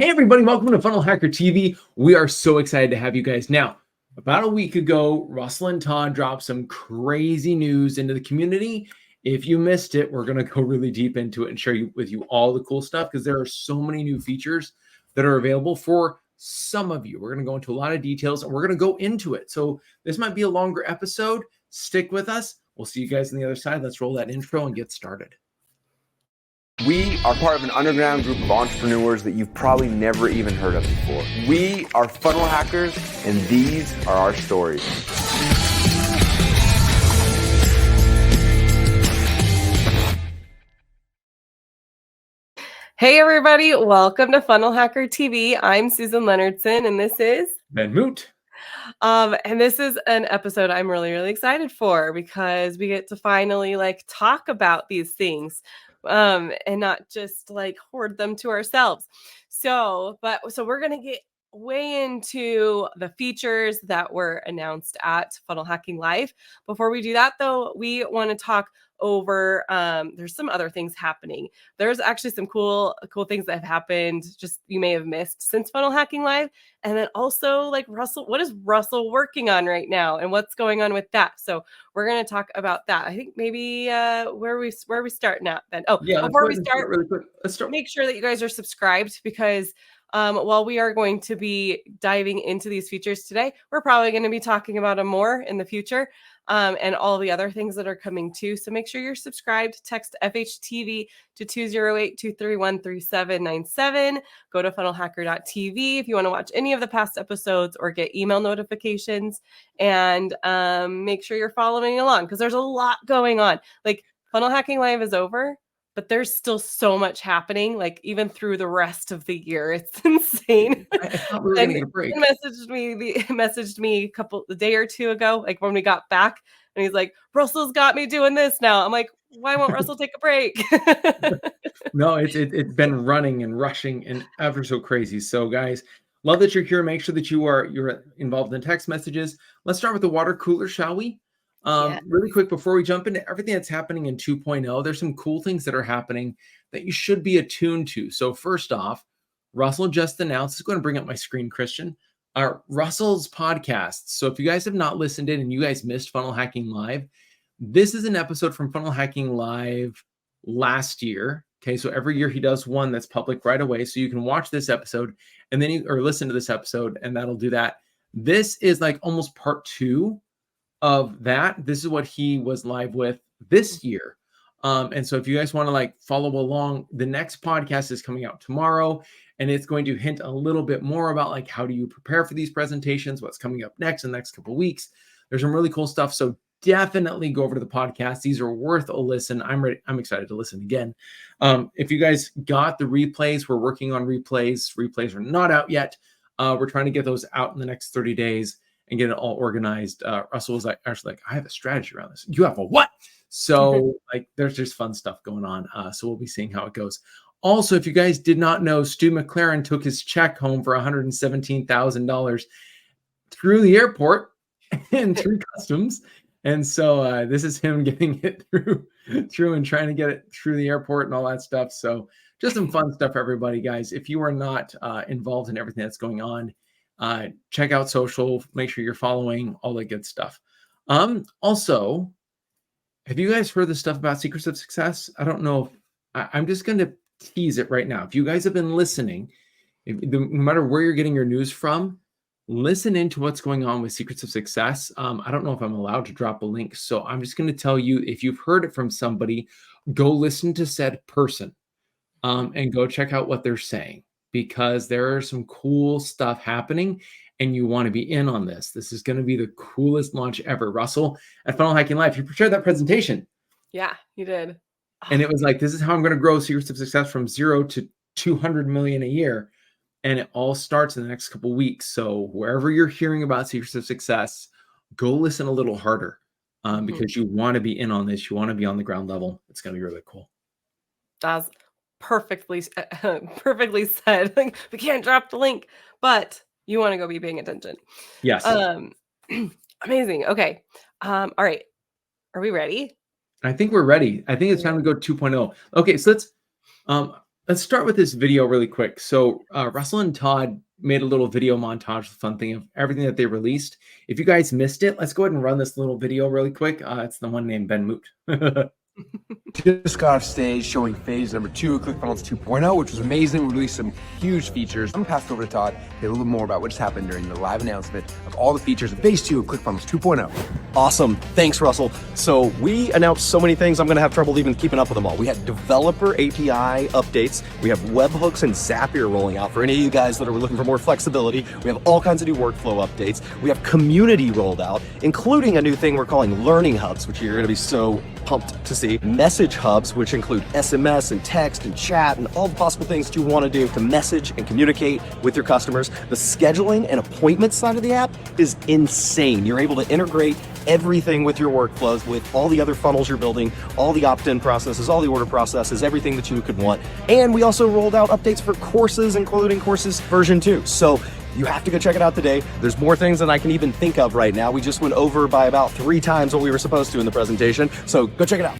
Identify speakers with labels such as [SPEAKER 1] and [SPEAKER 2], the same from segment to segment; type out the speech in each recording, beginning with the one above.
[SPEAKER 1] Hey everybody, welcome to Funnel Hacker TV. We are so excited to have you guys. Now, about a week ago, Russell and Todd dropped some crazy news into the community. If you missed it, we're going to go really deep into it and share with you all the cool stuff because there are so many new features that are available for some of you. We're going to go into a lot of details and we're going to go into it. So this might be a longer episode. Stick with us. We'll see you guys on the other side. Let's roll that intro and get started.
[SPEAKER 2] We are part of an underground group of entrepreneurs that you've probably never even heard of before. We are funnel hackers, and these are our stories.
[SPEAKER 3] Hey everybody, welcome to Funnel Hacker TV. I'm Susan Leonardson, and this is
[SPEAKER 1] Ben Moot.
[SPEAKER 3] And this is an episode I'm really excited for because we get to finally talk about these things. And not just hoard them to ourselves. So we're going to get way into the features that were announced at Funnel Hacking Live. Before we do that though, we want to talk over, there's some other things happening. There's actually some cool things that have happened, just you may have missed since Funnel Hacking Live. And then also Russell, what is Russell working on right now and what's going on with that? So we're going to talk about that. I think maybe where are we starting at then? Oh, yeah, before we start,
[SPEAKER 1] really quick, let's start.
[SPEAKER 3] Make sure that you guys are subscribed because while we are going to be diving into these features today, we're probably going to be talking about them more in the future and all the other things that are coming too. So make sure you're subscribed. Text FHTV to 208-231-3797. Go to FunnelHacker.tv if you want to watch any of the past episodes or get email notifications. And make sure you're following along because there's a lot going on. Funnel Hacking Live is over, but there's still so much happening, even through the rest of the year. It's insane.
[SPEAKER 1] I thought we were going to get a break.
[SPEAKER 3] He messaged me a day or two ago, when we got back, and he's like, Russell's got me doing this now. I'm like, why won't Russell take a break?
[SPEAKER 1] No, it's been running and rushing and ever so crazy. So guys, love that you're here. Make sure that you're involved in text messages. Let's start with the water cooler, shall we? Really quick, before we jump into everything that's happening in 2.0, there's some cool things that are happening that you should be attuned to. So first off, Russell just announced, it's going to bring up my screen, Christian, Russell's podcast. So if you guys have not listened in and you guys missed Funnel Hacking Live, this is an episode from Funnel Hacking Live last year. Okay, so every year he does one that's public right away. So you can watch this episode and then or listen to this episode and that'll do that. This is almost part 2 of that. This is what he was live with this year. And so if you guys want to follow along, the next podcast is coming out tomorrow and it's going to hint a little bit more about how do you prepare for these presentations, what's coming up next in the next couple of weeks. There's some really cool stuff. So definitely go over to the podcast. These are worth a listen. I'm ready. I'm excited to listen again. If you guys got the replays, we're working on replays. Replays are not out yet. We're trying to get those out in the next 30 days. And get it all organized. Russell was actually I have a strategy around this. You have a what? So there's just fun stuff going on. So we'll be seeing how it goes. Also, if you guys did not know, Stu McLaren took his check home for $117,000 through the airport and through customs. And so this is him getting it through and trying to get it through the airport and all that stuff. So just some fun stuff for everybody, guys. If you are not involved in everything that's going on, check out social, make sure you're following all the good stuff. Also, have you guys heard the stuff about Secrets of Success? I don't know. I'm just going to tease it right now. If you guys have been listening, no matter where you're getting your news from, listen into what's going on with Secrets of Success. I don't know if I'm allowed to drop a link. So I'm just going to tell you, if you've heard it from somebody, go listen to said person and go check out what they're saying. Because there are some cool stuff happening and you want to be in on this. This is going to be the coolest launch ever. Russell at Funnel Hacking Live, you prepared that presentation.
[SPEAKER 3] Yeah, you did.
[SPEAKER 1] And it was this is how I'm going to grow Secrets of Success from 0 to 200 million a year. And it all starts in the next couple of weeks. So wherever you're hearing about Secrets of Success, go listen a little harder because you want to be in on this. You want to be on the ground level. It's going to be really cool.
[SPEAKER 3] That's perfectly said. We can't drop the link, but you want to go be paying attention.
[SPEAKER 1] Yes.
[SPEAKER 3] Amazing. Okay. All right. Are we ready?
[SPEAKER 1] I think we're ready. I think it's time to go 2.0. Okay, so let's let's start with this video really quick. So Russell and Todd made a little video montage, the fun thing of everything that they released. If you guys missed it, let's go ahead and run this little video really quick. It's the one named Ben Moot.
[SPEAKER 4] Just got off stage showing phase number 2 of ClickFunnels 2.0, which was amazing. We released some huge features. I'm gonna pass it over to Todd to hear a little bit more about what just happened during the live announcement of all the features of phase 2 of ClickFunnels 2.0.
[SPEAKER 5] Awesome. Thanks, Russell. So we announced so many things, I'm going to have trouble even keeping up with them all. We had developer API updates. We have webhooks and Zapier rolling out for any of you guys that are looking for more flexibility. We have all kinds of new workflow updates. We have community rolled out, including a new thing we're calling learning hubs, which you're going to be so pumped to see. Message hubs, which include SMS and text and chat and all the possible things that you want to do to message and communicate with your customers. The scheduling and appointment side of the app is insane. You're able to integrate everything with your workflows, with all the other funnels you're building, all the opt-in processes, all the order processes, everything that you could want. And we also rolled out updates for courses, including courses version 2. So you have to go check it out today. There's more things than I can even think of right now. We just went over by about 3 times what we were supposed to in the presentation. So go check it out.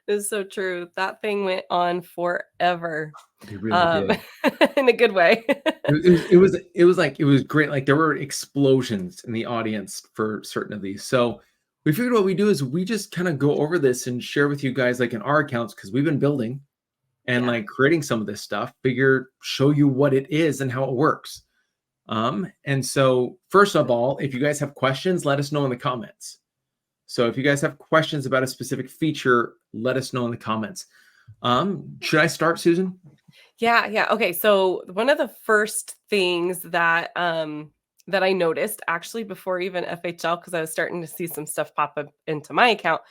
[SPEAKER 3] It's so true. That thing went on forever.
[SPEAKER 1] It really did.
[SPEAKER 3] In a good way.
[SPEAKER 1] It was great. Like there were explosions in the audience for certain of these. So we figured what we do is we just kind of go over this and share with you guys like in our accounts, because we've been building and like creating some of this stuff, show you what it is and how it works. And so first of all, if you guys have questions, let us know in the comments. So if you guys have questions about a specific feature, let us know in the comments. Should I start, Susan?
[SPEAKER 3] Yeah. Okay. So one of the first things that that I noticed actually before even FHL, because I was starting to see some stuff pop up into my account,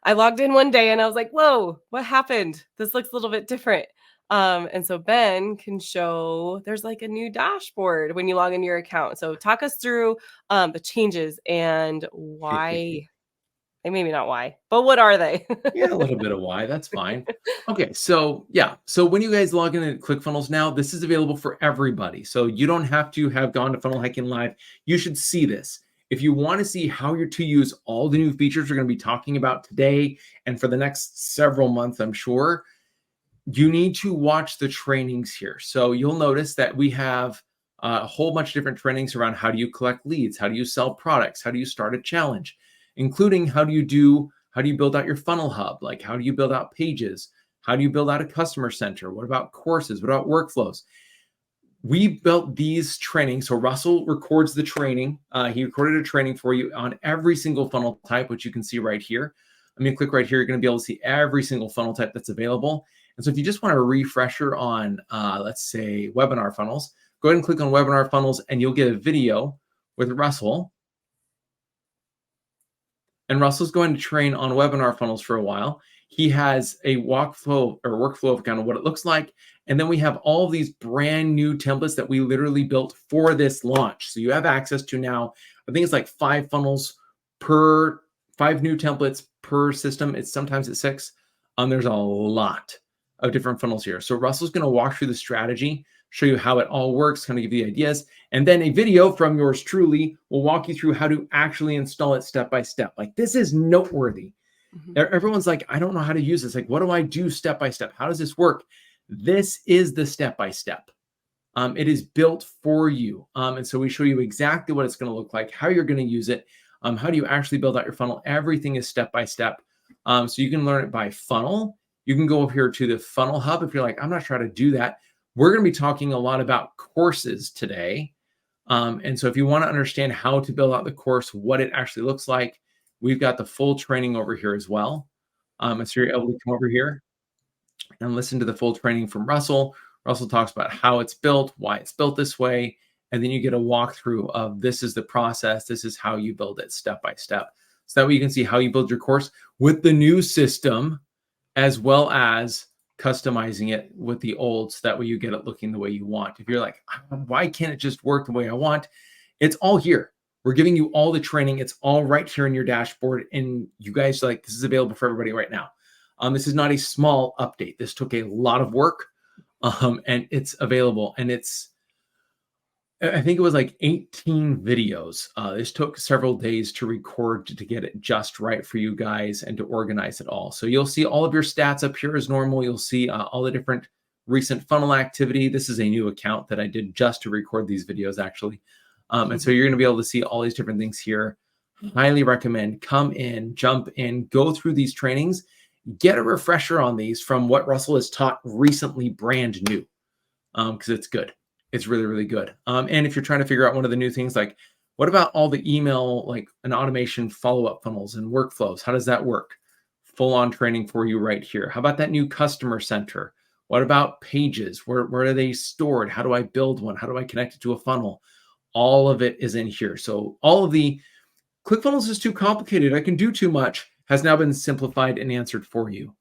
[SPEAKER 3] I logged in one day and I was like, whoa, what happened? This looks a little bit different. And so Ben can show there's like a new dashboard when you log into your account. So talk us through the changes and why. Maybe not why, but what are they?
[SPEAKER 1] Yeah, a little bit of why. That's fine. Okay, so yeah. So when you guys log in at ClickFunnels now, this is available for everybody. So you don't have to have gone to Funnel Hacking Live. You should see this. If you want to see how you're to use all the new features we're going to be talking about today and for the next several months, I'm sure, you need to watch the trainings here. So you'll notice that we have a whole bunch of different trainings around how do you collect leads, how do you sell products, how do you start a challenge, including how do you build out your funnel hub? Like how do you build out pages? How do you build out a customer center? What about courses? What about workflows? We built these trainings. So Russell records the training. He recorded a training for you on every single funnel type, which you can see right here. I'm going to click right here. You're going to be able to see every single funnel type that's available. And so if you just want a refresher on, let's say, webinar funnels, go ahead and click on webinar funnels and you'll get a video with Russell. And Russell's going to train on webinar funnels for a while. He has a workflow of kind of what it looks like. And then we have all of these brand new templates that we literally built for this launch. So you have access to now, I think it's like 5 funnels per 5 new templates per system. Sometimes it's 6. There's a lot of different funnels here. So Russell's going to walk through the strategy, show you how it all works, kind of give you the ideas. And then a video from yours truly will walk you through how to actually install it step by step. Like this is noteworthy. Everyone's like, I don't know how to use this. Like, what do I do step by step? How does this work? This is the step by step. It is built for you. And so we show you exactly what it's going to look like, how you're going to use it, how do you actually build out your funnel. Everything is step by step. So you can learn it by funnel. You can go up here to the funnel hub if you're like, I'm not sure how to do that. We're going to be talking a lot about courses today. And so if you want to understand how to build out the course, what it actually looks like, we've got the full training over here as well. And so you're able to come over here and listen to the full training from Russell. Russell talks about how it's built, why it's built this way. And then you get a walkthrough of this is the process. This is how you build it step by step. So that way you can see how you build your course with the new system, as well as customizing it with the old, so that way you get it looking the way you want. If you're like, why can't it just work the way I want? It's all here. We're giving you all the training. It's all right here in your dashboard. And you guys are like, this is available for everybody right now. This is not a small update. This took a lot of work and it's available. And it's I think it was like 18 videos. This took several days to record to get it just right for you guys and to organize it all. So you'll see all of your stats up here as normal. You'll see all the different recent funnel activity. This is a new account that I did just to record these videos, actually. And so you're going to be able to see all these different things here. Highly recommend come in, jump in, go through these trainings, get a refresher on these from what Russell has taught recently, brand new, because it's good. It's really, really good. And if you're trying to figure out one of the new things, like what about all the email, like an automation follow-up funnels and workflows? How does that work? Full on training for you right here. How about that new customer center? What about pages? Where are they stored? How do I build one? How do I connect it to a funnel? All of it is in here. So all of the ClickFunnels is too complicated, I can do too much, has now been simplified and answered for you.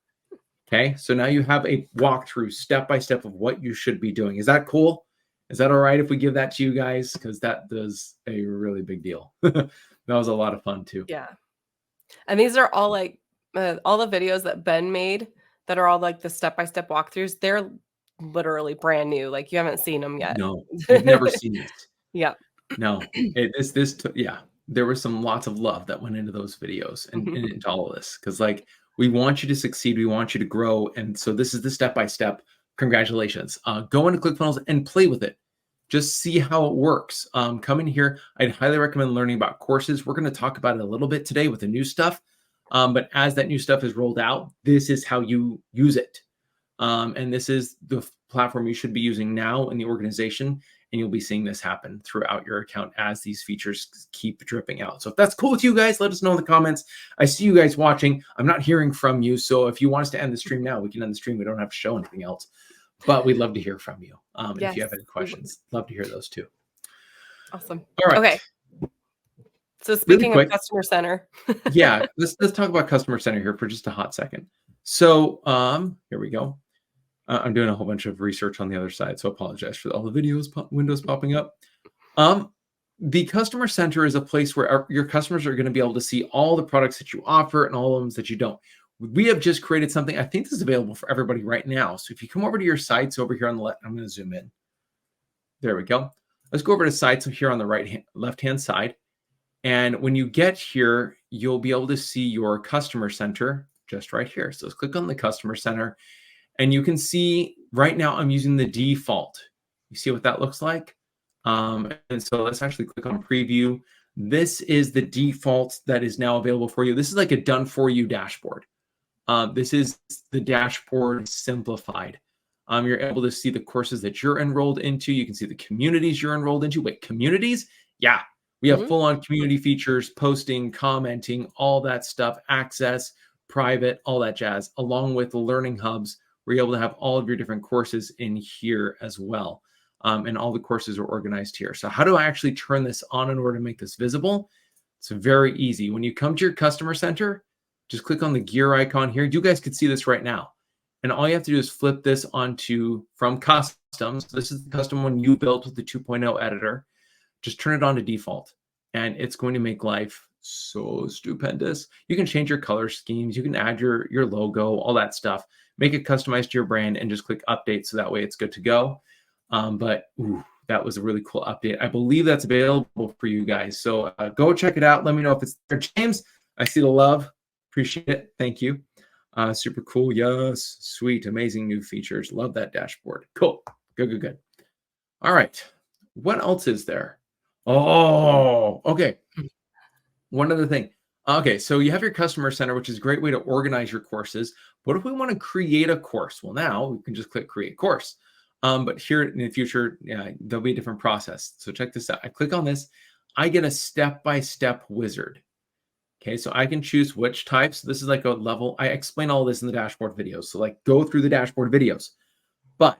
[SPEAKER 1] Okay, so now you have a walkthrough step-by-step of what you should be doing. Is that cool? Is that all right if we give that to you guys? Because that does a really big deal. That was a lot of fun too.
[SPEAKER 3] Yeah. And these are all like all the videos that Ben made that are all like the step-by-step walkthroughs. They're literally brand new. Like you haven't seen them yet.
[SPEAKER 1] No, I've never seen this.
[SPEAKER 3] Yeah.
[SPEAKER 1] No, yeah, there was lots of love that went into those videos and into all of this. Because like, we want you to succeed. We want you to grow. And so this is the step-by-step. Congratulations. Go into ClickFunnels and play with it. Just see how it works. Come in here. I'd highly recommend learning about courses. We're going to talk about it a little bit today with the new stuff. But as that new stuff is rolled out, this is how you use it. And this is the platform you should be using now in the organization. And you'll be seeing this happen throughout your account as these features keep dripping out. So if that's cool with you guys, let us know in the comments. I see you guys watching. I'm not hearing from you. So if you want us to end the stream now, we can end the stream. We don't have to show anything else. But we'd love to hear from you. And if you have any questions, love to hear those too.
[SPEAKER 3] Awesome.
[SPEAKER 1] All right.
[SPEAKER 3] Okay. So speaking of customer center.
[SPEAKER 1] Yeah, let's talk about customer center here for just a hot second. So here we go. I'm doing a whole bunch of research on the other side, so apologize for all the windows popping up. The customer center is a place where your customers are going to be able to see all the products that you offer and all of them that you don't. We have just created something. I think this is available for everybody right now. So if you come over to your sites over here on the left, I'm going to zoom in. There we go. Let's go over to sites here on the left-hand side. And when you get here, you'll be able to see your customer center just right here. So let's click on the customer center. And you can see right now I'm using the default. You see what that looks like? And so let's actually click on preview. This is the default that is now available for you. This is like a done for you dashboard. This is the dashboard simplified. You're able to see the courses that you're enrolled into. You can see the communities you're enrolled into. Wait, communities? Yeah, we have full-on community features, posting, commenting, all that stuff, access, private, all that jazz, along with the learning hubs. We're able to have all of your different courses in here as well. And all the courses are organized here. So how do I actually turn this on in order to make this visible? It's very easy. When you come to your customer center, just click on the gear icon here. You guys could see this right now. And all you have to do is flip this onto from customs. This is the custom one you built with the 2.0 editor. Just turn it on to default. And it's going to make life so stupendous. You can change your color schemes. You can add your logo, all that stuff. Make it customized to your brand and just click update. So that way it's good to go. But that was a really cool update. I believe that's available for you guys. So go check it out. Let me know if it's there. James, I see the love. Appreciate it. Thank you. Super cool. Yes. Sweet. Amazing new features. Love that dashboard. Cool. Good. All right. What else is there? Oh, okay. One other thing. Okay, so you have your customer center, which is a great way to organize your courses. What if we want to create a course? Well, now we can just click create course. But here in the future, there'll be a different process. So check this out. I click on this. I get a step-by-step wizard. Okay, so I can choose which types. This is like a level. I explain all this in the dashboard videos. So like go through the dashboard videos. But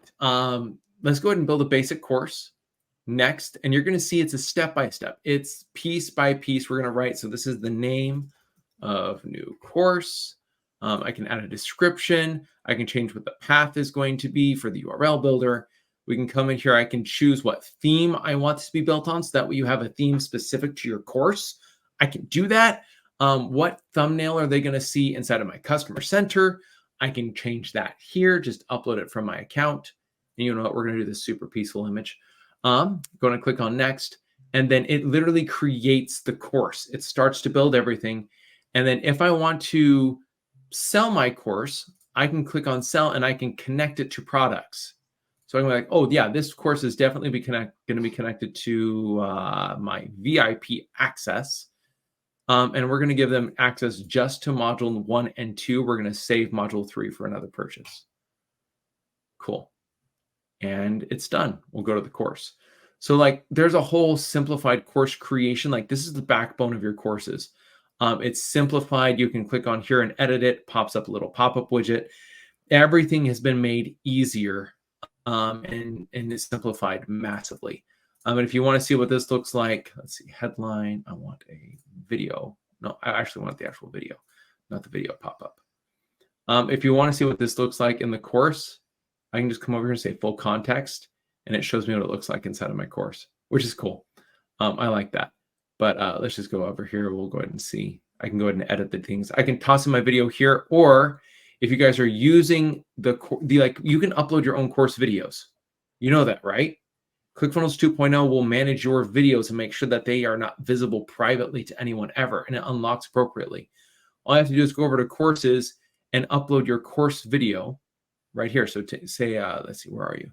[SPEAKER 1] let's go ahead and build a basic course. Next, and you're going to see it's a step-by-step. It's piece by piece we're going to write. So this is the name of new course. I can add a description. I can change what the path is going to be for the URL builder. We can come in here. I can choose what theme I want this to be built on. So that way you have a theme specific to your course. I can do that. What thumbnail are they going to see inside of my customer center? I can change that here. Just upload it from my account. And you know what? We're going to do this super peaceful image. Going to click on next, and then it literally creates the course. It starts to build everything. And then if I want to sell my course, I can click on sell and I can connect it to products. So I'm like, oh yeah, this course is definitely going to be connected to my VIP access. And we're going to give them access just to module 1 and 2. We're going to save module 3 for another purchase. Cool. And it's done. We'll go to the course. So like there's a whole simplified course creation. Like this is the backbone of your courses. It's simplified. You can click on here and edit it. Pops up a little pop-up widget. Everything has been made easier and it's simplified massively. And if you want to see what this looks like, let's see, headline. I want a video. No, I actually want the actual video, not the video pop-up. If you want to see what this looks like in the course, I can just come over here and say full context, and it shows me what it looks like inside of my course, which is cool. I like that. But let's just go over here. We'll go ahead and see. I can go ahead and edit the things. I can toss in my video here, or if you guys are using the like, you can upload your own course videos. You know that, right? ClickFunnels 2.0 will manage your videos and make sure that they are not visible privately to anyone ever, and it unlocks appropriately. All you have to do is go over to courses and upload your course video right here. So say, let's see, where are you?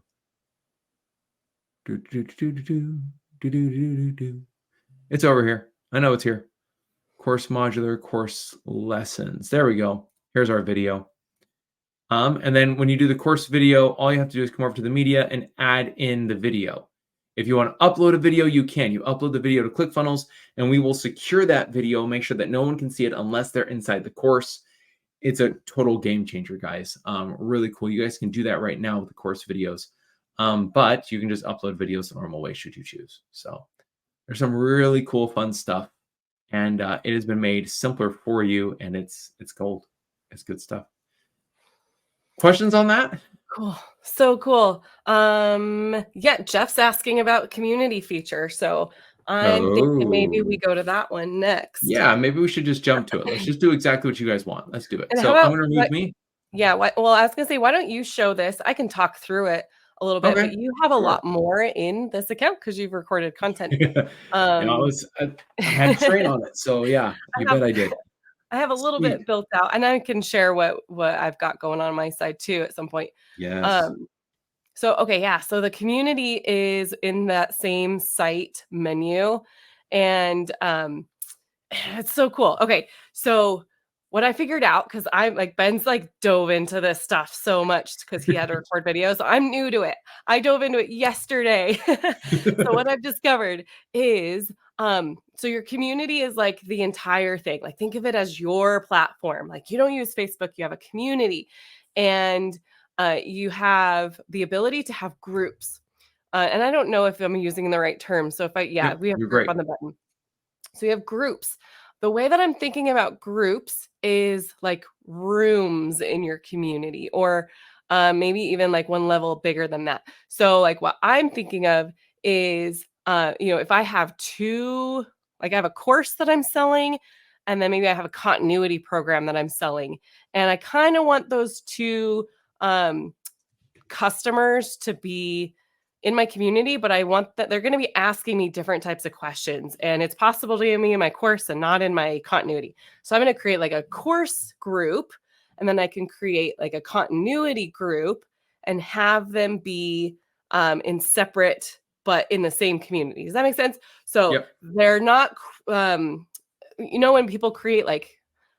[SPEAKER 1] It's over here. I know it's here. Course modular, course lessons. There we go. Here's our video. And then when you do the course video, all you have to do is come over to the media and add in the video. If you want to upload a video, you can. You upload the video to ClickFunnels, and we will secure that video, make sure that no one can see it unless they're inside the course. It's a total game changer, guys. Really cool. You guys can do that right now with the course videos. But you can just upload videos the normal way should you choose. So there's some really cool, fun stuff. And it has been made simpler for you, and it's gold. It's good stuff. Questions on that?
[SPEAKER 3] Cool. So cool. Yeah, Jeff's asking about community feature. So I'm thinking maybe we go to that one next.
[SPEAKER 1] Yeah, maybe we should just jump to it. Let's just do exactly what you guys want. Let's do it.
[SPEAKER 3] And
[SPEAKER 1] So I'm going to remove me.
[SPEAKER 3] Yeah. Well, I was going to say, why don't you show this? I can talk through it a little bit, but you have a lot more in this account because you've recorded content.
[SPEAKER 1] I had to train on it. So yeah, you bet I did.
[SPEAKER 3] I have a little bit built out, and I can share what I've got going on my side too at some point.
[SPEAKER 1] Yes.
[SPEAKER 3] So, okay, yeah. So the community is in that same site menu, and it's so cool. Okay, so what I figured out, because I'm like, Ben's like dove into this stuff so much because he had to record videos. So I'm new to it. I dove into it yesterday. So what I've discovered is, so your community is like the entire thing. Like think of it as your platform. Like you don't use Facebook, you have a community, and you have the ability to have groups. And I don't know if I'm using the right term. So if we have group on the button. So you have groups. The way that I'm thinking about groups is like rooms in your community, or maybe even like one level bigger than that. So like what I'm thinking of is, if I have two, like I have a course that I'm selling, and then maybe I have a continuity program that I'm selling. And I kind of want those two customers to be in my community, but I want that they're going to be asking me different types of questions, and it's possible to be in my course and not in my continuity. So I'm going to create like a course group, and then I can create like a continuity group and have them be in separate, but in the same community. Does that make sense? So they're not, when people create like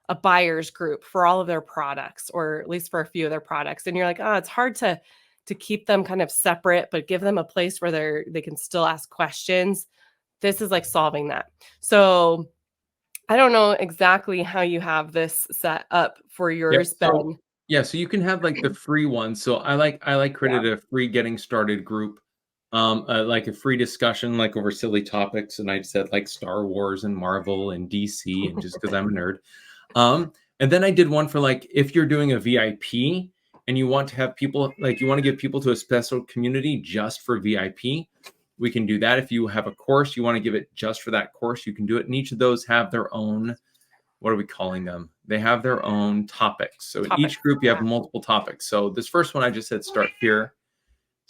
[SPEAKER 3] a buyer's group for all of their products, or at least for a few of their products, and you're like, oh, it's hard to keep them kind of separate, but give them a place where they can still ask questions. This is like solving that. So I don't know exactly how you have this set up for yours, Ben.
[SPEAKER 1] So you can have like the free one. So I created a free getting started group, like a free discussion, like over silly topics. And I said like Star Wars and Marvel and DC, and just because I'm a nerd. And then I did one for like, if you're doing a VIP, and you want to have people, like you want to give people to a special community just for VIP, we can do that. If you have a course, you want to give it just for that course, you can do it. And each of those have their own, what are we calling them? They have their own topics. So in each group, you have multiple topics. So this first one, I just said start here.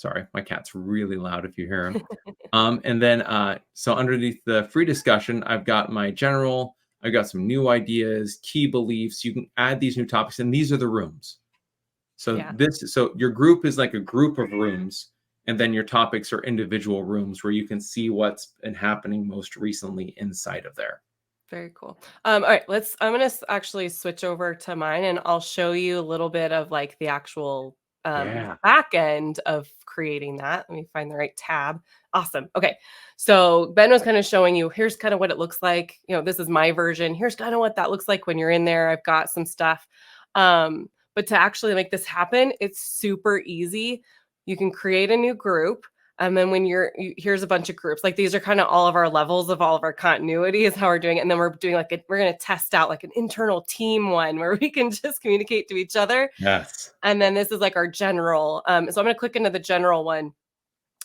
[SPEAKER 1] Sorry, my cat's really loud if you hear him. And then, so underneath the free discussion, I've got my general, I've got some new ideas, key beliefs. You can add these new topics, and these are the rooms. So so your group is like a group of rooms, and then your topics are individual rooms where you can see what's been happening most recently inside of there.
[SPEAKER 3] Very cool. All right, I'm gonna actually switch over to mine, and I'll show you a little bit of like the actual
[SPEAKER 1] Yeah.
[SPEAKER 3] back end of creating that. Let me find the right tab. Awesome. Okay. So Ben was kind of showing you, here's kind of what it looks like. You know, this is my version. Here's kind of what that looks like when you're in there. I've got some stuff. But to actually make this happen, it's super easy. You can create a new group. And then when here's a bunch of groups, like these are kind of all of our levels of all of our continuity is how we're doing it. And then we're doing we're going to test out like an internal team one where we can just communicate to each other.
[SPEAKER 1] Yes.
[SPEAKER 3] And then this is like our general. So I'm going to click into the general one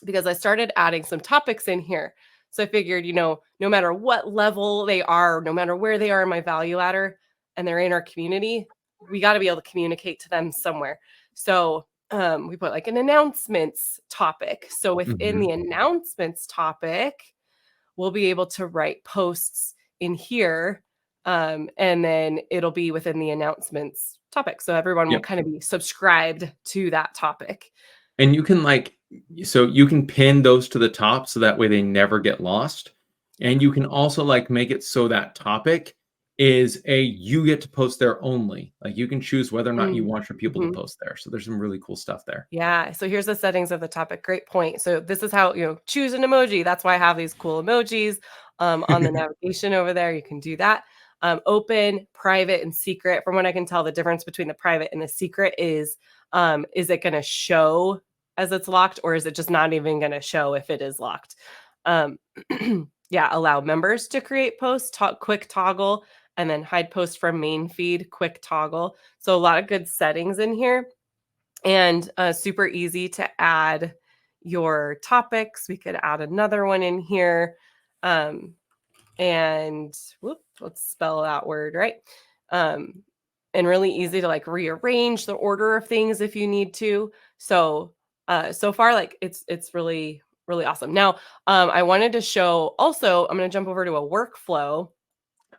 [SPEAKER 3] because I started adding some topics in here. So I figured, no matter what level they are, no matter where they are in my value ladder and they're in our community, we got to be able to communicate to them somewhere. So we put like an announcements topic. So within the announcements topic, we'll be able to write posts in here. And then it'll be within the announcements topic. So everyone will kind of be subscribed to that topic.
[SPEAKER 1] And you can so you can pin those to the top so that way they never get lost. And you can also make it so that topic is you get to post there only. Like you can choose whether or not you want your people to post there. So there's some really cool stuff there.
[SPEAKER 3] Yeah. So here's the settings of the topic. Great point. So this is how, choose an emoji. That's why I have these cool emojis on the navigation over there. You can do that. Open, private, and secret. From what I can tell, the difference between the private and the secret is it going to show as it's locked, or is it just not even going to show if it is locked? Allow members to create posts, quick toggle, and then hide post from main feed, quick toggle. So a lot of good settings in here, and super easy to add your topics. We could add another one in here. And let's spell that word right. And really easy to rearrange the order of things if you need to. So far, it's really, really awesome. Now, I wanted to show also, I'm going to jump over to a workflow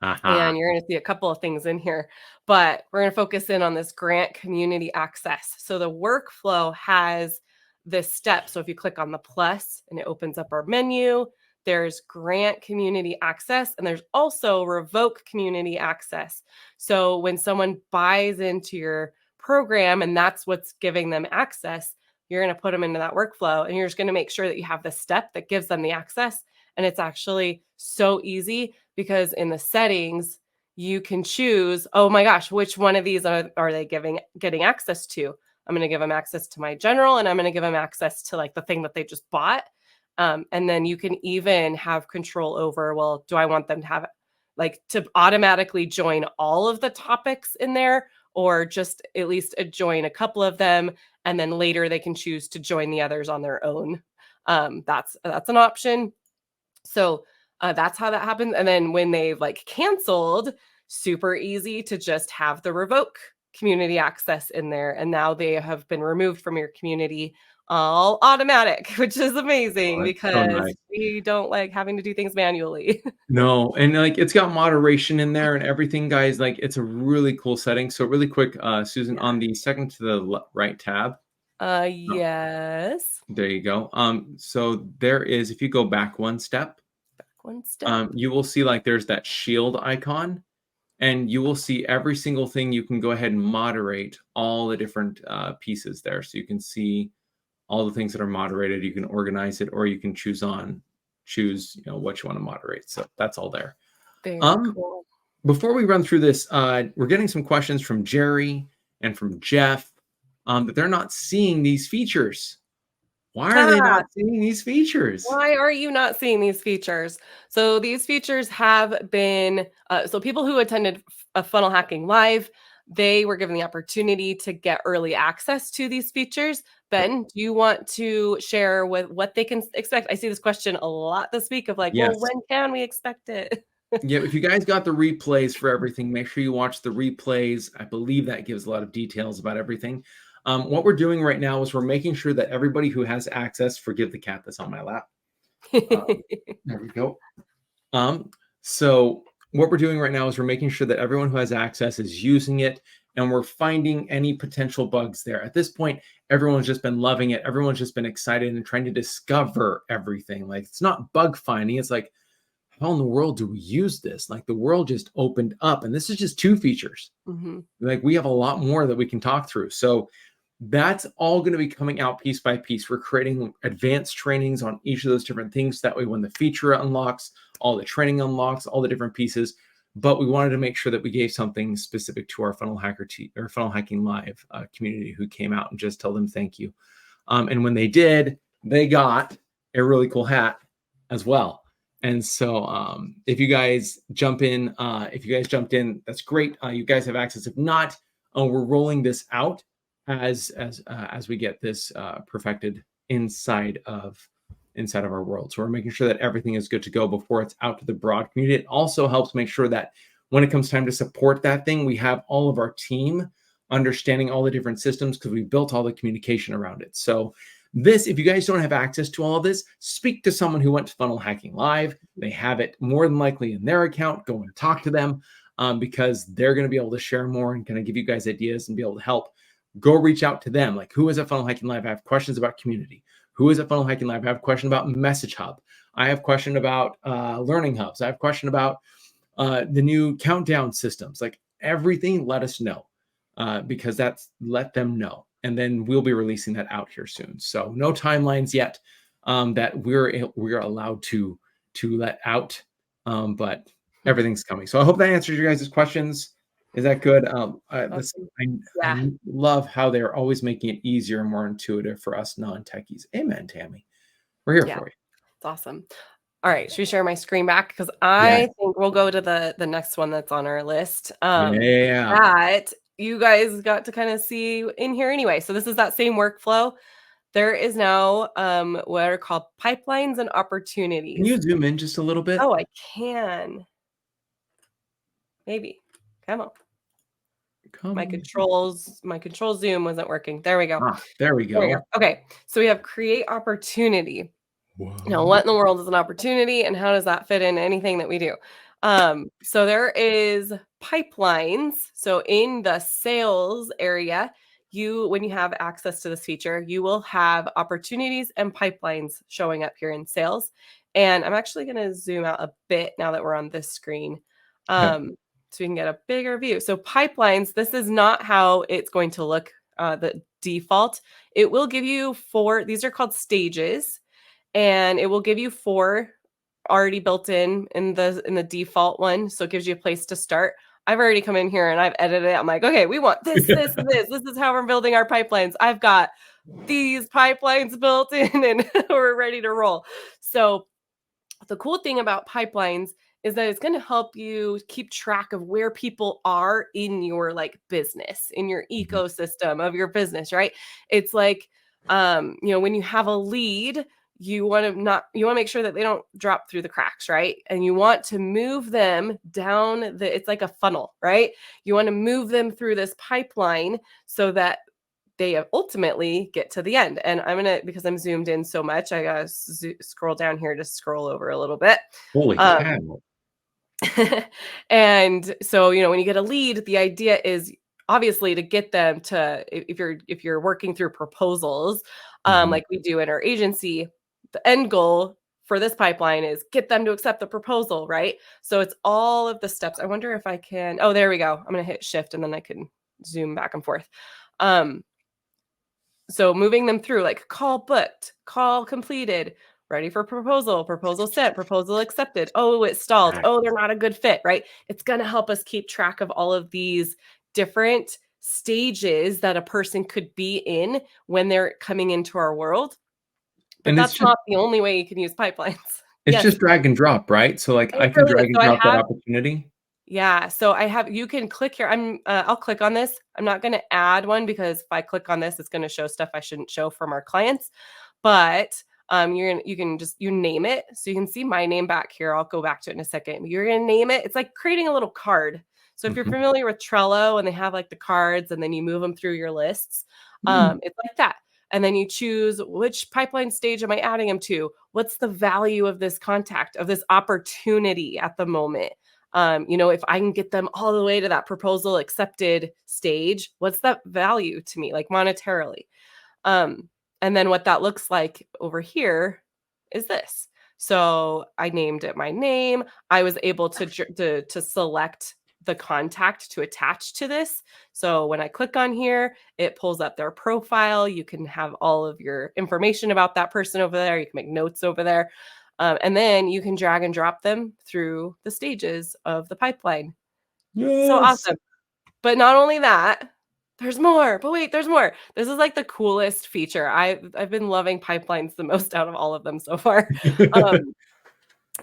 [SPEAKER 3] and you're going to see a couple of things in here, but we're going to focus in on this grant community access. So the workflow has this step. So if you click on the plus and it opens up our menu, there's grant community access, and there's also revoke community access. So when someone buys into your program and that's what's giving them access, you're going to put them into that workflow, and you're just going to make sure that you have the step that gives them the access. And it's actually so easy because in the settings, you can choose, oh my gosh, which one of these are they getting access to? I'm going to give them access to my general, and I'm going to give them access to the thing that they just bought. And then you can even have control over, well, do I want them to have to automatically join all of the topics in there, or just at least join a couple of them, and then later they can choose to join the others on their own. That's an option. So that's how that happens. And then when they've canceled, super easy to just have the revoke community access in there. And now they have been removed from your community, all automatic, which is amazing because we don't like having to do things manually.
[SPEAKER 1] No, and it's got moderation in there and everything, guys. It's a really cool setting. So really quick, Susan, on the second to the right tab.
[SPEAKER 3] Yes.
[SPEAKER 1] There you go. So there is, if you go back one step, you will see there's that shield icon, and you will see every single thing. You can go ahead and moderate all the different pieces there. So you can see all the things that are moderated. You can organize it, or you can choose what you want to moderate. So that's all there.
[SPEAKER 3] Very cool.
[SPEAKER 1] Before we run through this, we're getting some questions from Jerry and from Jeff that they're not seeing these features. Why are they not seeing these features?
[SPEAKER 3] Why are you not seeing these features? So these features have been, so people who attended a Funnel Hacking Live, they were given the opportunity to get early access to these features. Ben, do you want to share with what they can expect? I see this question a lot this week of
[SPEAKER 1] Yes.
[SPEAKER 3] well, when can we expect it?
[SPEAKER 1] Yeah, if you guys got the replays for everything, make sure you watch the replays. I believe that gives a lot of details about everything. What we're doing right now is we're making sure that everybody who has access, forgive the cat that's on my lap. There we go. So what we're doing right now is we're making sure that everyone who has access is using it, and we're finding any potential bugs there. At this point, everyone's just been loving it. Everyone's just been excited and trying to discover everything. Like, it's not bug finding. It's like, how in the world do we use this? Like, the world just opened up, and this is just 2 features. Like, we have a lot more that we can talk through. So that's all going to be coming out piece by piece. We're creating advanced trainings on each of those different things. That way, when the feature unlocks, all the training unlocks, all the different pieces. But we wanted to make sure that we gave something specific to our Funnel Hacking Live community who came out and just tell them thank you. And when they did, they got a really cool hat as well. And so if you guys jumped in, that's great. You guys have access. If not, we're rolling this out as we get this perfected inside of our world. So we're making sure that everything is good to go before it's out to the broad community. It also helps make sure that when it comes time to support that thing, we have all of our team understanding all the different systems, because we built all the communication around it. So this, if you guys don't have access to all of this, speak to someone who went to Funnel Hacking Live. They have it more than likely in their account. Go and talk to them because they're going to be able to share more and kind of give you guys ideas and be able to help. Go reach out to them. Like, who is at Funnel Hacking Live? I have questions about community. Who is at Funnel Hacking Live? I have a question about Message Hub. I have a question about Learning Hubs. I have a question about the new countdown systems. Like, everything, let us know because let them know. And then we'll be releasing that out here soon. So no timelines yet that we're allowed to let out, but everything's coming. So I hope that answers your guys' questions. Is that good? I love how they're always making it easier and more intuitive for us non-techies. Amen, Tammy. We're here for you.
[SPEAKER 3] It's awesome. All right. Should we share my screen back? Because I think we'll go to the next one that's on our list. That you guys got to kind of see in here anyway. So this is that same workflow. There is now what are called pipelines and opportunities.
[SPEAKER 1] Can you zoom in just a little bit?
[SPEAKER 3] Oh, I can. Maybe. Come on. My control zoom wasn't working. There we go.
[SPEAKER 1] There we go.
[SPEAKER 3] Okay. So we have create opportunity.
[SPEAKER 1] Whoa.
[SPEAKER 3] Now, what in the world is an opportunity, and how does that fit in anything that we do? So there is pipelines. So in the sales area, when you have access to this feature, you will have opportunities and pipelines showing up here in sales. And I'm actually going to zoom out a bit now that we're on this screen. So we can get a bigger view. So pipelines, this is not how it's going to look, the default. It will give you 4, these are called stages, and it will give you 4 already built in the default one. So it gives you a place to start. I've already come in here and I've edited it. I'm like, okay, we want this, this, and this. This is how we're building our pipelines. I've got these pipelines built in and we're ready to roll. So the cool thing about pipelines is that it's going to help you keep track of where people are in your business, in your ecosystem of your business, right? It's like, when you have a lead, you want to make sure that they don't drop through the cracks, right? And you want to move them down it's like a funnel, right? You want to move them through this pipeline so that they ultimately get to the end. And because I'm zoomed in so much, I got to scroll down here to scroll over a little bit.
[SPEAKER 1] Holy cow.
[SPEAKER 3] And so, when you get a lead, the idea is obviously to get them to, if you're working through proposals, like we do in our agency, the end goal for this pipeline is get them to accept the proposal, right? So it's all of the steps. I wonder if I can, oh, there we go. I'm going to hit shift and then I can zoom back and forth. So moving them through call booked, call completed, ready for proposal, proposal sent, proposal accepted. Oh, it stalled. Oh, they're not a good fit, right? It's going to help us keep track of all of these different stages that a person could be in when they're coming into our world. But that's not the only way you can use pipelines.
[SPEAKER 1] It's just drag and drop, right? So I can drag and drop that opportunity.
[SPEAKER 3] Yeah. So you can click here. I'll click on this. I'm not going to add one because if I click on this, it's going to show stuff I shouldn't show from our clients. But you can name it. So you can see my name back here. I'll go back to it in a second. You're going to name it. It's like creating a little card. So if you're
[SPEAKER 1] Mhm.
[SPEAKER 3] familiar with Trello and they have like the cards and then you move them through your lists,
[SPEAKER 1] Mm.
[SPEAKER 3] it's like that. And then you choose which pipeline stage am I adding them to? What's the value of this contact, of this opportunity at the moment? If I can get them all the way to that proposal accepted stage, what's that value to me, like monetarily? Um, and then what that looks like over here is this. So I named it my name. I was able to select the contact to attach to this. So when I click on here, it pulls up their profile. You can have all of your information about that person over there. You can make notes over there. And then you can drag and drop them through the stages of the pipeline. So
[SPEAKER 1] Yes.
[SPEAKER 3] awesome. But not only that, there's more. But wait, there's more. This is like the coolest feature. I've been loving pipelines the most out of all of them so far. Um,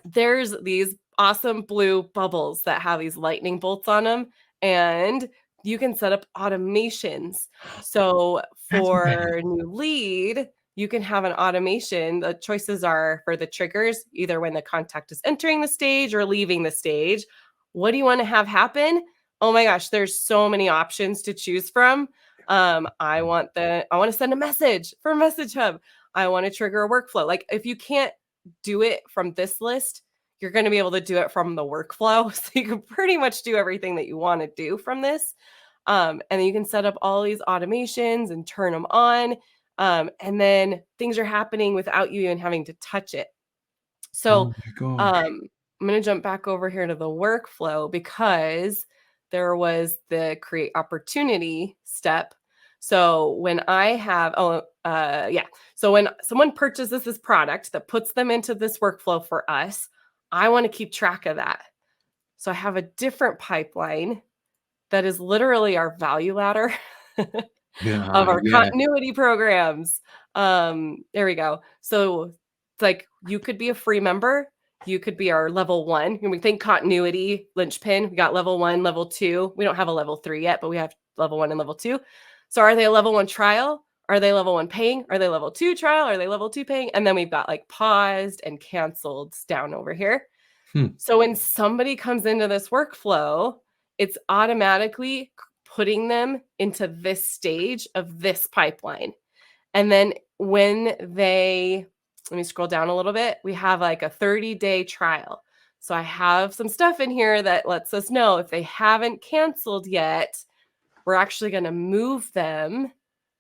[SPEAKER 3] there's these awesome blue bubbles that have these lightning bolts on them, and you can set up automations. So
[SPEAKER 1] That's
[SPEAKER 3] for
[SPEAKER 1] rad.
[SPEAKER 3] new lead, you can have an automation. The choices are for the triggers, either when the contact is entering the stage or leaving the stage. What do you want to have happen? Oh my gosh, there's so many options to choose from. I want to send a message for Message Hub. I want to trigger a workflow. Like if you can't do it from this list, you're going to be able to do it from the workflow. So you can pretty much do everything that you want to do from this. And then you can set up all these automations and turn them on. And then things are happening without you even having to touch it.
[SPEAKER 1] Oh
[SPEAKER 3] So
[SPEAKER 1] my gosh.
[SPEAKER 3] I'm going to jump back over here to the workflow because there was the create opportunity step. So when I have, So when someone purchases this product that puts them into this workflow for us, I want to keep track of that. So I have a different pipeline that is literally our value ladder of our
[SPEAKER 1] Yeah.
[SPEAKER 3] continuity programs. There we go. So it's like you could be a free member. You could be our level 1. And we think continuity, linchpin. We got level 1, level 2. We don't have a level 3 yet, but we have level 1 and level 2. So are they a level 1 trial? Are they level 1 paying? Are they level 2 trial? Are they level 2 paying? And then we've got like paused and canceled down over here.
[SPEAKER 1] Hmm.
[SPEAKER 3] So when somebody comes into this workflow, it's automatically putting them into this stage of this pipeline. And then let me scroll down a little bit, we have like a 30-day trial. So I have some stuff in here that lets us know if they haven't canceled yet, we're actually going to move them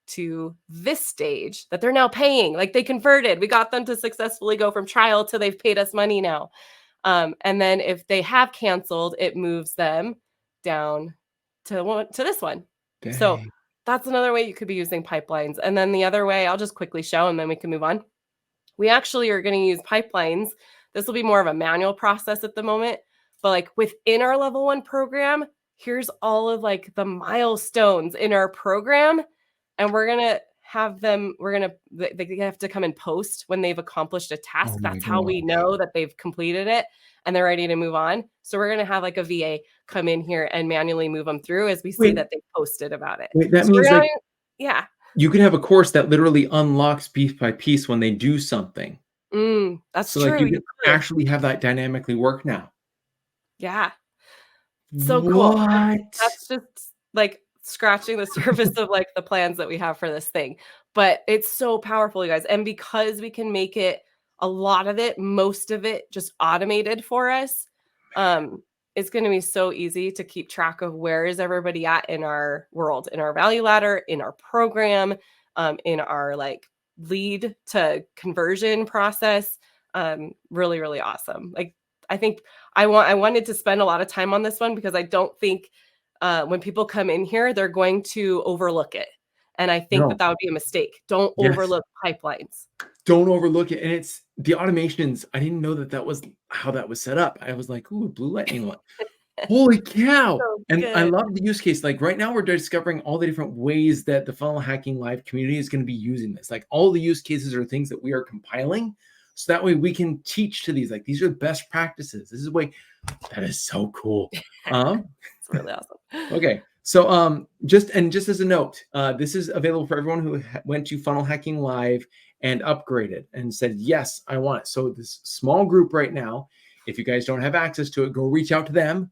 [SPEAKER 3] to this stage that they're now paying. Like they converted. We got them to successfully go from trial to they've paid us money now. And then if they have canceled, it moves them down to this one. So
[SPEAKER 1] Dang.
[SPEAKER 3] that's another way you could be using pipelines. And then the other way, I'll just quickly show and then we can move on. We actually are going to use pipelines. This will be more of a manual process at the moment, but like within our level 1 program, here's all of like the milestones in our program. And we're going to have them, they have to come and post when they've accomplished a task.
[SPEAKER 1] Oh my
[SPEAKER 3] That's how we
[SPEAKER 1] gosh.
[SPEAKER 3] know that they've completed it and they're ready to move on. So we're going to have like a VA come in here and manually move them through as we see
[SPEAKER 1] Wait,
[SPEAKER 3] that they posted about it.
[SPEAKER 1] wait, that
[SPEAKER 3] So we're
[SPEAKER 1] means
[SPEAKER 3] going
[SPEAKER 1] like
[SPEAKER 3] to, yeah,
[SPEAKER 1] you can have a course that literally unlocks piece by piece when they do something.
[SPEAKER 3] that's
[SPEAKER 1] So like
[SPEAKER 3] true.
[SPEAKER 1] you
[SPEAKER 3] You
[SPEAKER 1] can
[SPEAKER 3] could.
[SPEAKER 1] actually have that dynamically work now.
[SPEAKER 3] Yeah. So cool.
[SPEAKER 1] What?
[SPEAKER 3] That's just like scratching the surface of like the plans that we have for this thing. But it's so powerful, you guys. And because we can make it a lot of it, most of it just automated for us, it's going to be so easy to keep track of where is everybody at in our world, in our value ladder, in our program, in our like lead to conversion process. Really, really awesome. Like I think I wanted to spend a lot of time on this one because I don't think when people come in here, they're going to overlook it. And I think that
[SPEAKER 1] No.
[SPEAKER 3] that would be a mistake. Don't
[SPEAKER 1] Yes.
[SPEAKER 3] overlook pipelines.
[SPEAKER 1] Don't overlook it. And it's the automations. I didn't know that that was how that was set up. I was like, ooh, blue lightning one. Holy cow.
[SPEAKER 3] So
[SPEAKER 1] And I
[SPEAKER 3] good.
[SPEAKER 1] love the use case. Like right now, we're discovering all the different ways that the funnel hacking live community is going to be using this. Like all the use cases are things that we are compiling. So that way we can teach to these. Like these are best practices. This is way that is so cool.
[SPEAKER 3] It's really awesome.
[SPEAKER 1] Okay. So just as a note, this is available for everyone who went to Funnel Hacking Live and upgraded and said, yes, I want it. So this small group right now, if you guys don't have access to it, go reach out to them.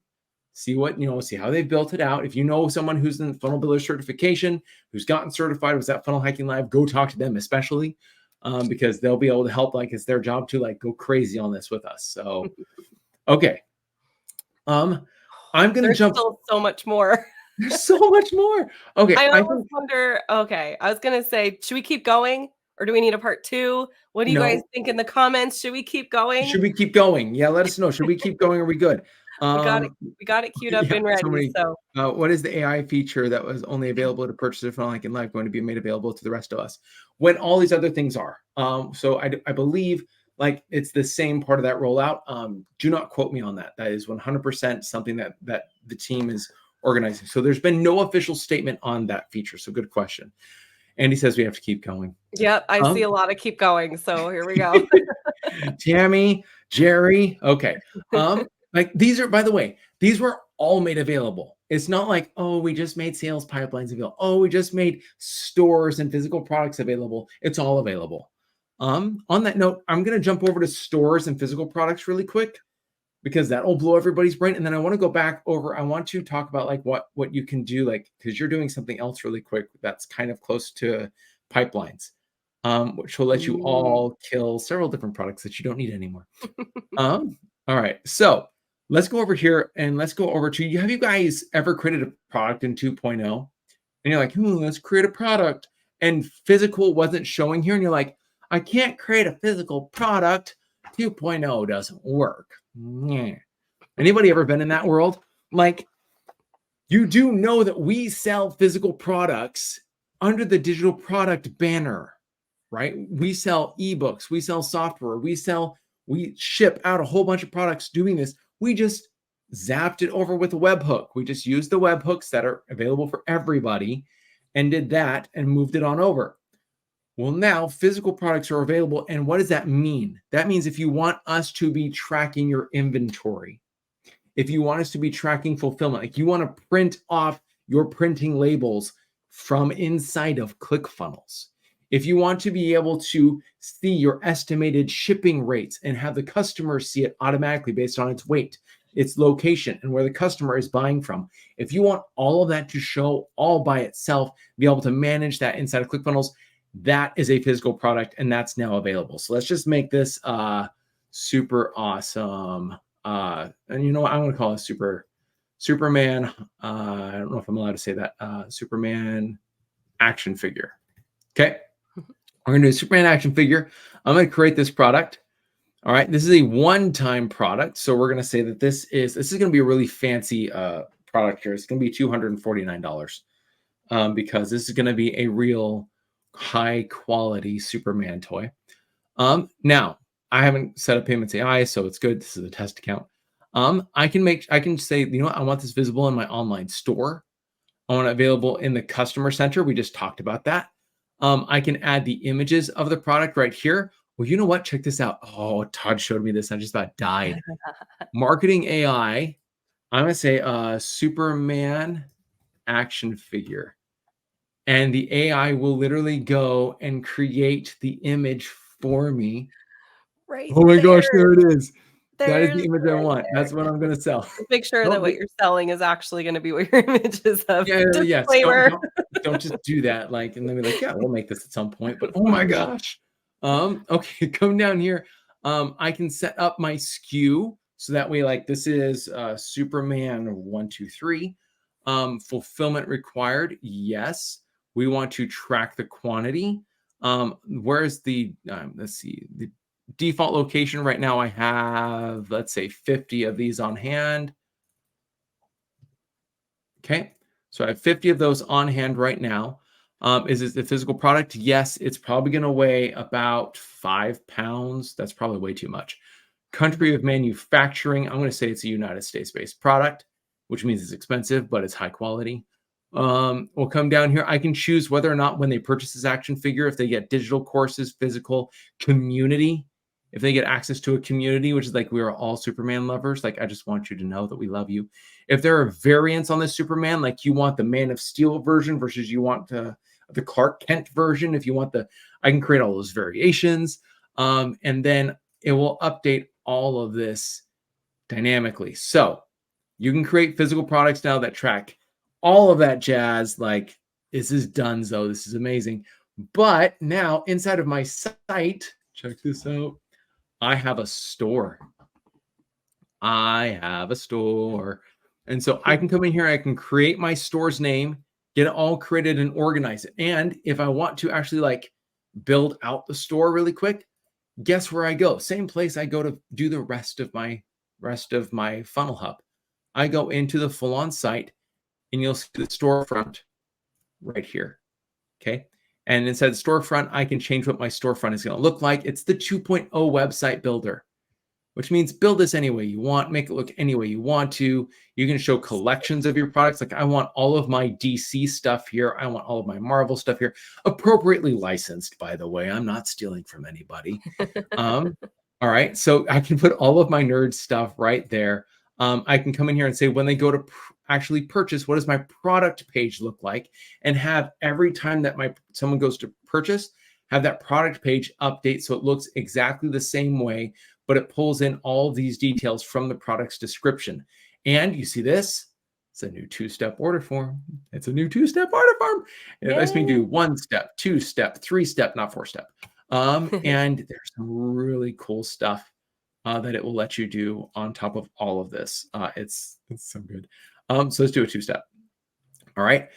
[SPEAKER 1] see what, see how they've built it out. If you know someone who's in funnel builder certification, who's gotten certified, was at Funnel Hacking Live, go talk to them, especially because they'll be able to help. Like, it's their job to like go crazy on this with us. So, okay. I'm going to
[SPEAKER 3] There's
[SPEAKER 1] jump.
[SPEAKER 3] still so much more.
[SPEAKER 1] There's so much more. Okay.
[SPEAKER 3] I almost wonder, okay, I was going to say, should we keep going or do we need a part 2? What do you guys think in the comments? Should we keep going?
[SPEAKER 1] Should we keep going? Yeah, let us know. Should we keep going? Are we good?
[SPEAKER 3] We got it queued up and ready. So
[SPEAKER 1] what is the AI feature that was only available to purchase at Funnel Hacking Live going to be made available to the rest of us when all these other things are? So I believe like it's the same part of that rollout. Do not quote me on that. That is 100% something that the team is organizing. So there's been no official statement on that feature. So good question. Andy says we have to keep going.
[SPEAKER 3] Yep, I see a lot of keep going. So here we go.
[SPEAKER 1] Tammy, Jerry. Okay. Like these are, by the way, these were all made available. It's not like, oh, we just made sales pipelines available. Oh, we just made stores and physical products available. It's all available. On that note, I'm going to jump over to stores and physical products really quick because that will blow everybody's brain. And then I want to go back over. I want to talk about like what you can do, like, because you're doing something else really quick that's kind of close to pipelines, which will let you all kill several different products that you don't need anymore. All right. So let's go over here and let's go over to, have you guys ever created a product in 2.0? And you're like, let's create a product. And physical wasn't showing here. And you're like, I can't create a physical product. 2.0 doesn't work. Yeah. Anybody ever been in that world? Like, you do know that we sell physical products under the digital product banner, right? We sell ebooks, we sell software, we ship out a whole bunch of products doing this. We just zapped it over with a webhook. We just used the webhooks that are available for everybody and did that and moved it on over. Well, now physical products are available. And what does that mean? That means if you want us to be tracking your inventory, if you want us to be tracking fulfillment, like you want to print off your printing labels from inside of ClickFunnels, if you want to be able to see your estimated shipping rates and have the customer see it automatically based on its weight, its location, and where the customer is buying from, if you want all of that to show all by itself, be able to manage that inside of ClickFunnels, that is a physical product, and that's now available. So let's just make this super awesome. And you know what? I'm going to call it Superman. I don't know if I'm allowed to say that. Superman action figure. Okay. We're going to do a Superman action figure. I'm going to create this product. All right. This is a one-time product. So we're going to say that this is going to be a really fancy product here. It's going to be $249 because this is going to be a real high quality Superman toy. Now I haven't set up payments AI, so it's good. This is a test account. I can say, you know what? I want this visible in my online store. I want it available in the customer center. We just talked about that. I can add the images of the product right here. Well, you know what? Check this out. Oh, Todd showed me this. I just about died. Marketing AI. I'm going to say Superman action figure. And the AI will literally go and create the image for me.
[SPEAKER 3] Right.
[SPEAKER 1] Oh my gosh, there it is. That is the image I want. That's what I'm going to sell.
[SPEAKER 3] Make sure that what you're selling is actually going to be what your image is of.
[SPEAKER 1] Yeah. Don't just do that. Like, and then be like, yeah, we'll make this at some point. But oh my gosh. Okay, come down here. I can set up my SKU so that way, like, this is Superman 123. Fulfillment required. Yes. We want to track the quantity. Where's the, let's see, the default location right now? I have, let's say 50 of these on hand. Okay. So I have 50 of those on hand right now. Is it the physical product? Yes, it's probably going to weigh about 5 pounds. That's probably way too much. Country of manufacturing, I'm going to say it's a United States-based product, which means it's expensive, but it's high quality. We'll come down here. I can choose whether or not when they purchase this action figure, if they get digital courses, physical, community, if they get access to a community, which is like, we are all Superman lovers. Like, I just want you to know that we love you. If there are variants on this Superman, like you want the Man of Steel version versus you want the Clark Kent version, if you want I can create all those variations. And then it will update all of this dynamically. So You can create physical products now that track all of that jazz. Like, this is donezo. This is amazing. But now inside of my site, check this out. I have a store. I have a store. And so I can come in here, I can create my store's name, get it all created and organize it. And if I want to actually like build out the store really quick, guess where I go? Same place I go to do the rest of my funnel hub. I go into the full on site and you'll see the storefront right here. Okay. And inside the storefront, I can change what my storefront is going to look like. It's the 2.0 website builder, which means build this any way you want, make it look any way you want to. You can show collections of your products. Like, I want all of my DC stuff here. I want all of my Marvel stuff here, appropriately licensed, by the way. I'm not stealing from anybody. All right. So I can put all of my nerd stuff right there. I can come in here and say, when they go to actually purchase, what does my product page look like? And have every time that someone goes to purchase, have that product page update so it looks exactly the same way, but it pulls in all of these details from the product's description. And you see this? It's a new 2-step order form. It's a new 2-step order form. It lets me do 1-step, 2-step, 3-step, not 4-step. And there's some really cool stuff that it will let you do on top of all of this. It's so good. So let's do a 2-step. All right.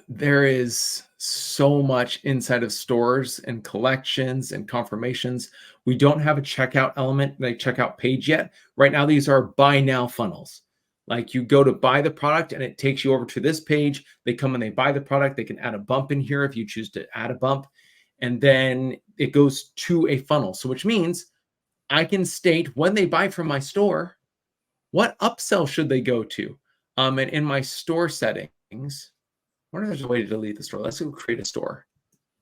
[SPEAKER 1] There is so much inside of stores and collections and confirmations. We don't have a checkout element, like checkout page yet. Right now, these are buy now funnels. Like, you go to buy the product and it takes you over to this page. They come and they buy the product. They can add a bump in here if you choose to add a bump. And then it goes to a funnel. So which means I can state when they buy from my store, what upsell should they go to? And in my store settings, I wonder if there's a way to delete the store. Let's go create a store.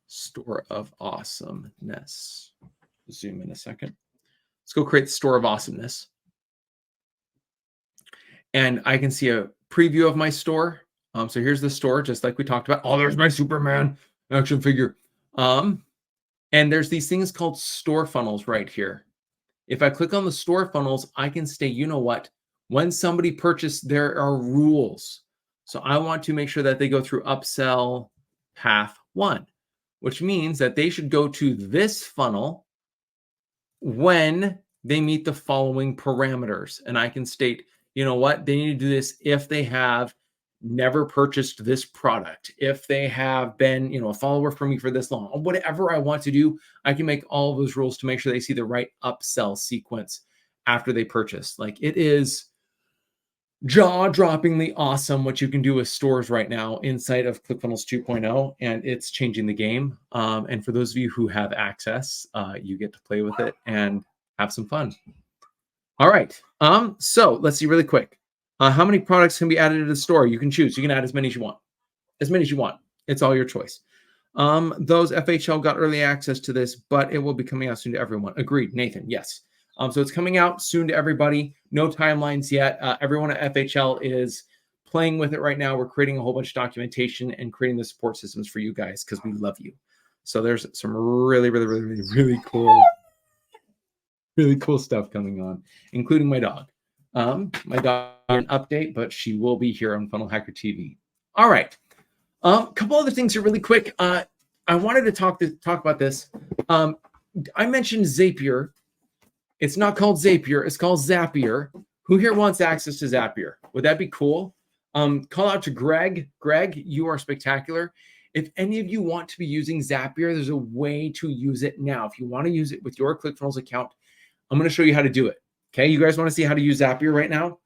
[SPEAKER 1] Store of awesomeness. Zoom in a second. Let's go create the store of awesomeness. And I can see a preview of my store. So here's the store, just like we talked about. Oh, there's my Superman action figure. And there's these things called store funnels right here. If I click on the store funnels, I can state, you know what? When somebody purchased, there are rules. So I want to make sure that they go through upsell path 1, which means that they should go to this funnel when they meet the following parameters. And I can state, you know what? They need to do this if they have never purchased this product, if they have been, a follower for me for this long, whatever I want to do, I can make all of those rules to make sure they see the right upsell sequence after they purchase. Like, it is jaw-droppingly awesome what you can do with stores right now inside of ClickFunnels 2.0, and it's changing the game. And for those of you who have access, you get to play with it and have some fun. All right. So let's see really quick. How many products can be added to the store? You can choose. You can add as many as you want. As many as you want. It's all your choice. Those FHL got early access to this, but it will be coming out soon to everyone. Agreed, Nathan. Yes. So it's coming out soon to everybody. No timelines yet. Everyone at FHL is playing with it right now. We're creating a whole bunch of documentation and creating the support systems for you guys because we love you. So there's some really cool stuff coming on, including my dog. My dog an update, but she will be here on FunnelHackerTV. All right. Couple other things here really quick. I wanted to talk about this. I mentioned Zapier. It's not called Zapier. It's called Zapier. Who here wants access to Zapier? Would that be cool? Call out to Greg. Greg, you are spectacular. If any of you want to be using Zapier, there's a way to use it now. If you want to use it with your ClickFunnels account, I'm going to show you how to do it. Okay, you guys want to see how to use Zapier right now?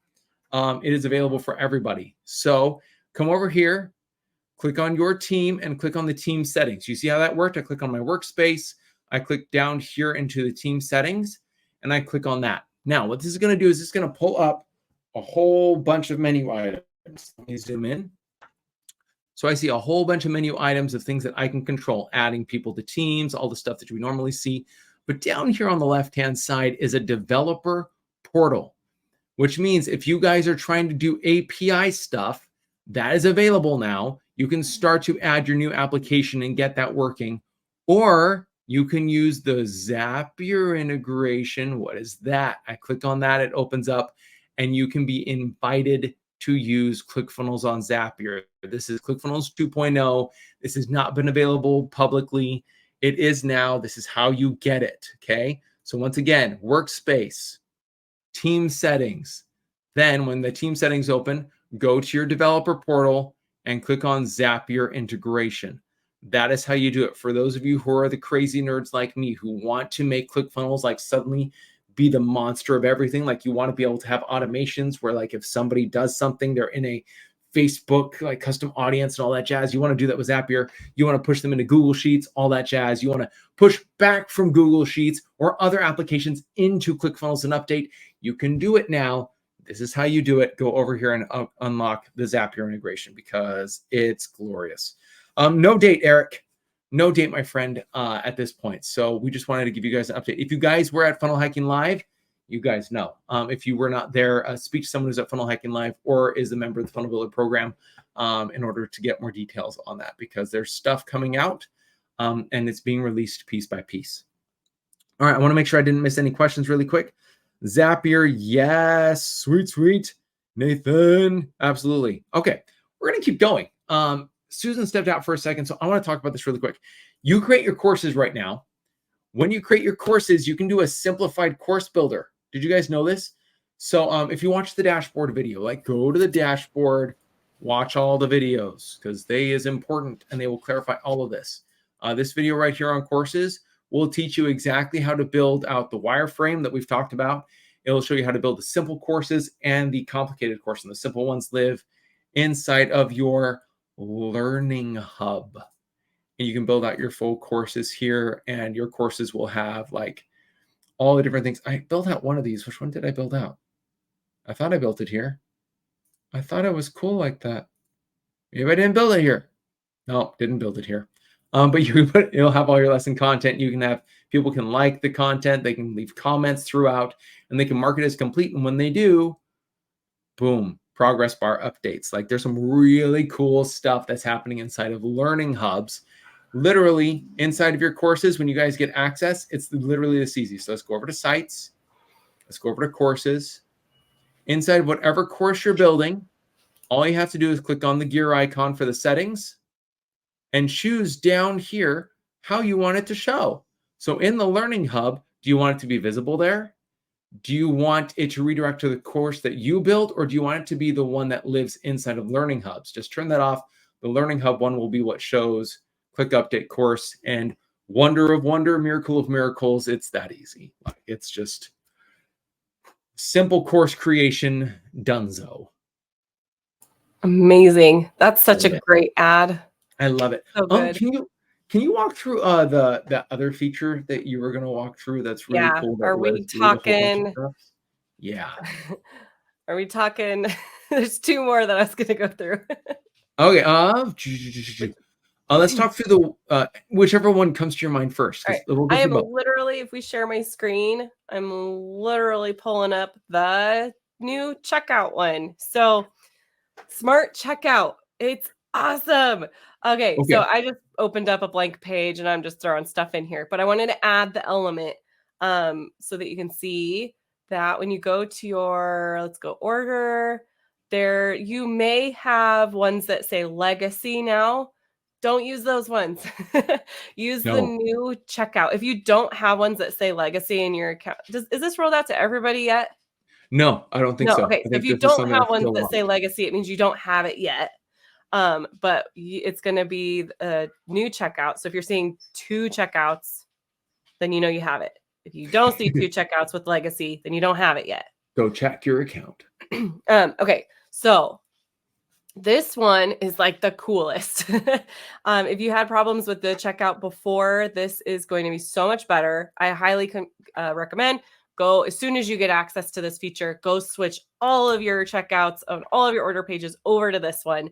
[SPEAKER 1] It is available for everybody. So come over here, click on your team, and click on the team settings. You see how that worked? I click on my workspace. I click down here into the team settings, and I click on that. Now, what this is going to do is it's going to pull up a whole bunch of menu items. Let me zoom in. So I see a whole bunch of menu items of things that I can control, adding people to teams, all the stuff that we normally see. But down here on the left-hand side is a developer portal, which means if you guys are trying to do API stuff, that is available now. You can start to add your new application and get that working. Or you can use the Zapier integration. What is that? I click on that. It opens up and you can be invited to use ClickFunnels on Zapier. This is ClickFunnels 2.0. This has not been available publicly. It is now. This is how you get it, okay? So once again, workspace, team settings. Then when the team settings open, go to your developer portal and click on Zapier integration. That is how you do it. For those of you who are the crazy nerds like me who want to make ClickFunnels like suddenly be the monster of everything, like you want to be able to have automations where like if somebody does something, they're in a Facebook like custom audience and all that jazz. You want to do that with Zapier. You want to push them into Google Sheets, all that jazz. You want to push back from Google Sheets or other applications into ClickFunnels and update. You can do it now. This is how you do it. Go over here and unlock the Zapier integration because it's glorious. No date, Eric. No date, my friend, at this point. So we just wanted to give you guys an update. If you guys were at Funnel Hacking Live, you guys know. If you were not there, speak to someone who's at Funnel Hacking Live or is a member of the Funnel Builder program in order to get more details on that because there's stuff coming out and it's being released piece by piece. All right, I want to make sure I didn't miss any questions really quick. Zapier, yes, sweet. Nathan, absolutely. Okay, we're going to keep going. Susan stepped out for a second, so I want to talk about this really quick. You create your courses right now. When you create your courses, you can do a simplified course builder. Did you guys know this? So if you watch the dashboard video, like go to the dashboard, watch all the videos because they is important and they will clarify all of this. This video right here on courses will teach you exactly how to build out the wireframe that we've talked about. It'll show you how to build the simple courses and the complicated course. And the simple ones live inside of your learning hub. And you can build out your full courses here and your courses will have like all the different things. I built out one of these. Which one did I build out? I thought I built it here. I thought it was cool like that. Maybe I didn't build it here. No, didn't build it here. But you'll have all your lesson content. You can have people can like the content. They can leave comments throughout and they can mark it as complete. And when they do, boom, progress bar updates. Like there's some really cool stuff that's happening inside of learning hubs. Literally inside of your courses, when you guys get access, it's literally this easy. So let's go over to sites. Let's go over to courses. Inside whatever course you're building, all you have to do is click on the gear icon for the settings and choose down here how you want it to show. So in the learning hub, do you want it to be visible there? Do you want it to redirect to the course that you build, or do you want it to be the one that lives inside of learning hubs? Just turn that off. The learning hub one will be what shows click update course, and wonder of wonder, miracle of miracles. It's that easy. Like it's just simple course creation donezo.
[SPEAKER 3] Amazing. That's such a great ad.
[SPEAKER 1] I love it.
[SPEAKER 3] So good.
[SPEAKER 1] Can you walk through the other feature that you were going to walk through that's really cool?
[SPEAKER 3] Are we talking?
[SPEAKER 1] Yeah.
[SPEAKER 3] Are we talking? There's two more that I was going to go through.
[SPEAKER 1] Okay. Let's talk through the whichever one comes to your mind first.
[SPEAKER 3] Right.
[SPEAKER 1] We'll
[SPEAKER 3] I am literally, if we share my screen, I'm literally pulling up the new checkout one. So smart checkout. It's awesome. Okay, so I just opened up a blank page and I'm just throwing stuff in here, but I wanted to add the element so that you can see that when you go to your, let's go order there, you may have ones that say legacy now. Don't use those ones. Use the new checkout. If you don't have ones that say legacy in your account, is this rolled out to everybody yet?
[SPEAKER 1] No, I don't think so.
[SPEAKER 3] Okay, so if you don't have ones that say legacy, it means you don't have it yet. But it's going to be a new checkout. So if you're seeing two checkouts, then you know you have it. If you don't see two checkouts with legacy, then you don't have it yet.
[SPEAKER 1] Go check your account.
[SPEAKER 3] Okay, so this one is like the coolest. If you had problems with the checkout before, this is going to be so much better. I highly recommend go as soon as you get access to this feature, go switch all of your checkouts of all of your order pages over to this one.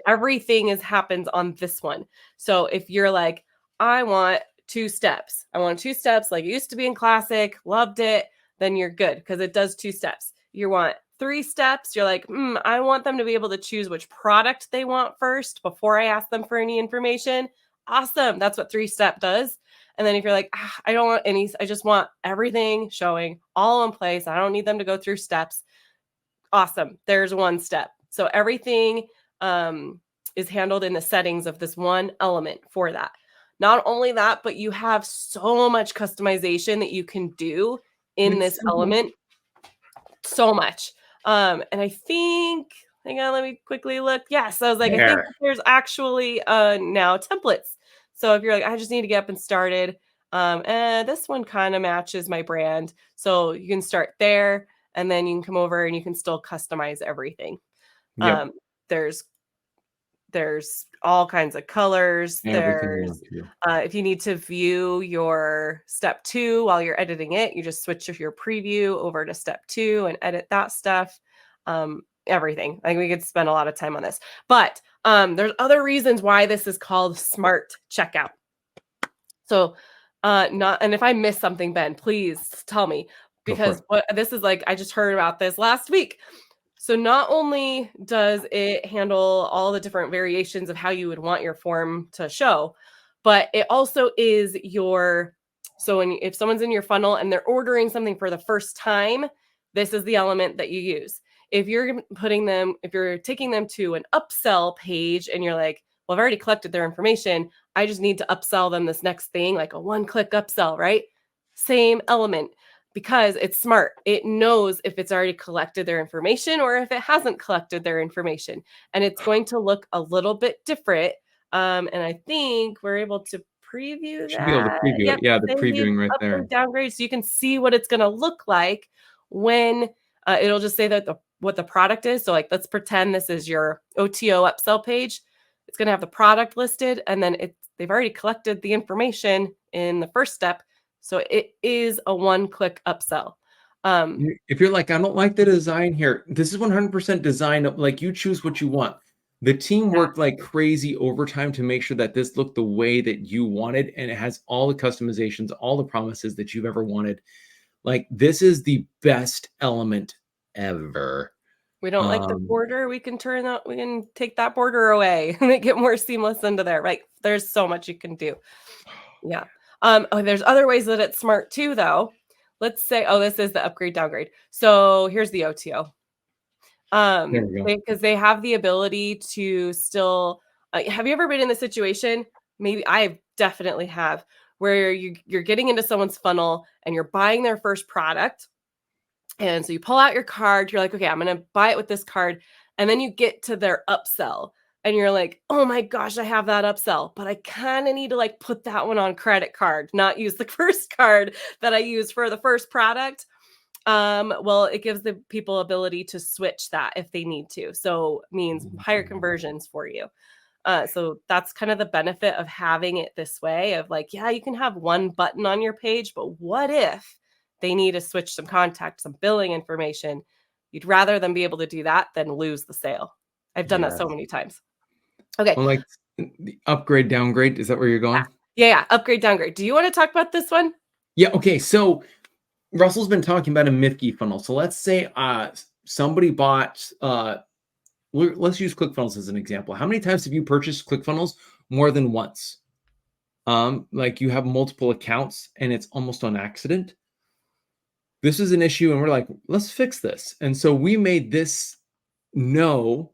[SPEAKER 3] Everything happens on this one. So if you're like, I want 2 steps. I want 2 steps like it used to be in Classic, loved it, then you're good because it does 2 steps. You want 3 steps. You're like, I want them to be able to choose which product they want first before I ask them for any information. Awesome. That's what 3-step does. And then if you're like, I don't want any, I just want everything showing all in place. I don't need them to go through steps. Awesome. There's one step. So everything is handled in the settings of this one element for that. Not only that, but you have so much customization that you can do in this element. So much. And I think, hang on, let me quickly look. Yes, I was like, I think there's actually now templates. So if you're like, I just need to get up and started, and this one kind of matches my brand. So you can start there, and then you can come over and you can still customize everything.
[SPEAKER 1] Yep.
[SPEAKER 3] There's all kinds of colors.
[SPEAKER 1] Everything
[SPEAKER 3] If you need to view your step 2 while you're editing it, you just switch your preview over to step 2 and edit that stuff. Everything. I think we could spend a lot of time on this, but there's other reasons why this is called Smart Checkout. So and if I missed something, Ben, please tell me, because this is like, I just heard about this last week. So not only does it handle all the different variations of how you would want your form to show, but it also is if someone's in your funnel and they're ordering something for the first time, this is the element that you use. If you're taking them to an upsell page and you're like, well, I've already collected their information, I just need to upsell them this next thing, like a one-click upsell, right? Same element. Because it's smart. It knows if it's already collected their information or if it hasn't collected their information. And it's going to look a little bit different. And I think we're able to preview that.
[SPEAKER 1] Should be able to preview it. Yeah, the previewing right there.
[SPEAKER 3] Downgrade, so you can see what it's going to look like when it'll just say that what the product is. So like, let's pretend this is your OTO upsell page. It's going to have the product listed, and then they've already collected the information in the first step. So it is a one-click upsell.
[SPEAKER 1] If you're like, I don't like the design here, this is 100% designed. Like, you choose what you want. The team worked like crazy overtime to make sure that this looked the way that you wanted, and it has all the customizations, all the promises that you've ever wanted. Like, this is the best element ever.
[SPEAKER 3] We don't like the border. We can take that border away and make it more seamless into there. Right? There's so much you can do. Yeah. There's other ways that it's smart too, though. Let's say, this is the upgrade downgrade. So here's the OTO. Because they have the ability to still. Have you ever been in the situation? Maybe I definitely have, where you're getting into someone's funnel and you're buying their first product, and so you pull out your card. You're like, okay, I'm going to buy it with this card, and then you get to their upsell. And you're like, oh my gosh, I have that upsell, but I kind of need to like put that one on credit card, not use the first card that I used for the first product. Well, it gives the people ability to switch that if they need to. So it means higher conversions for you. So that's kind of the benefit of having it this way of like, yeah, you can have one button on your page, but what if they need to switch some contact, some billing information? You'd rather them be able to do that than lose the sale. I've done that so many times. Okay.
[SPEAKER 1] Well, like the upgrade, downgrade. Is that where you're going?
[SPEAKER 3] Yeah. Upgrade, downgrade. Do you want to talk about this one?
[SPEAKER 1] Yeah. Okay. So Russell's been talking about a Mifke funnel. So let's say somebody bought, let's use ClickFunnels as an example. How many times have you purchased ClickFunnels? More than once. Like, you have multiple accounts and it's almost on accident. This is an issue, and we're like, let's fix this. And so we made this know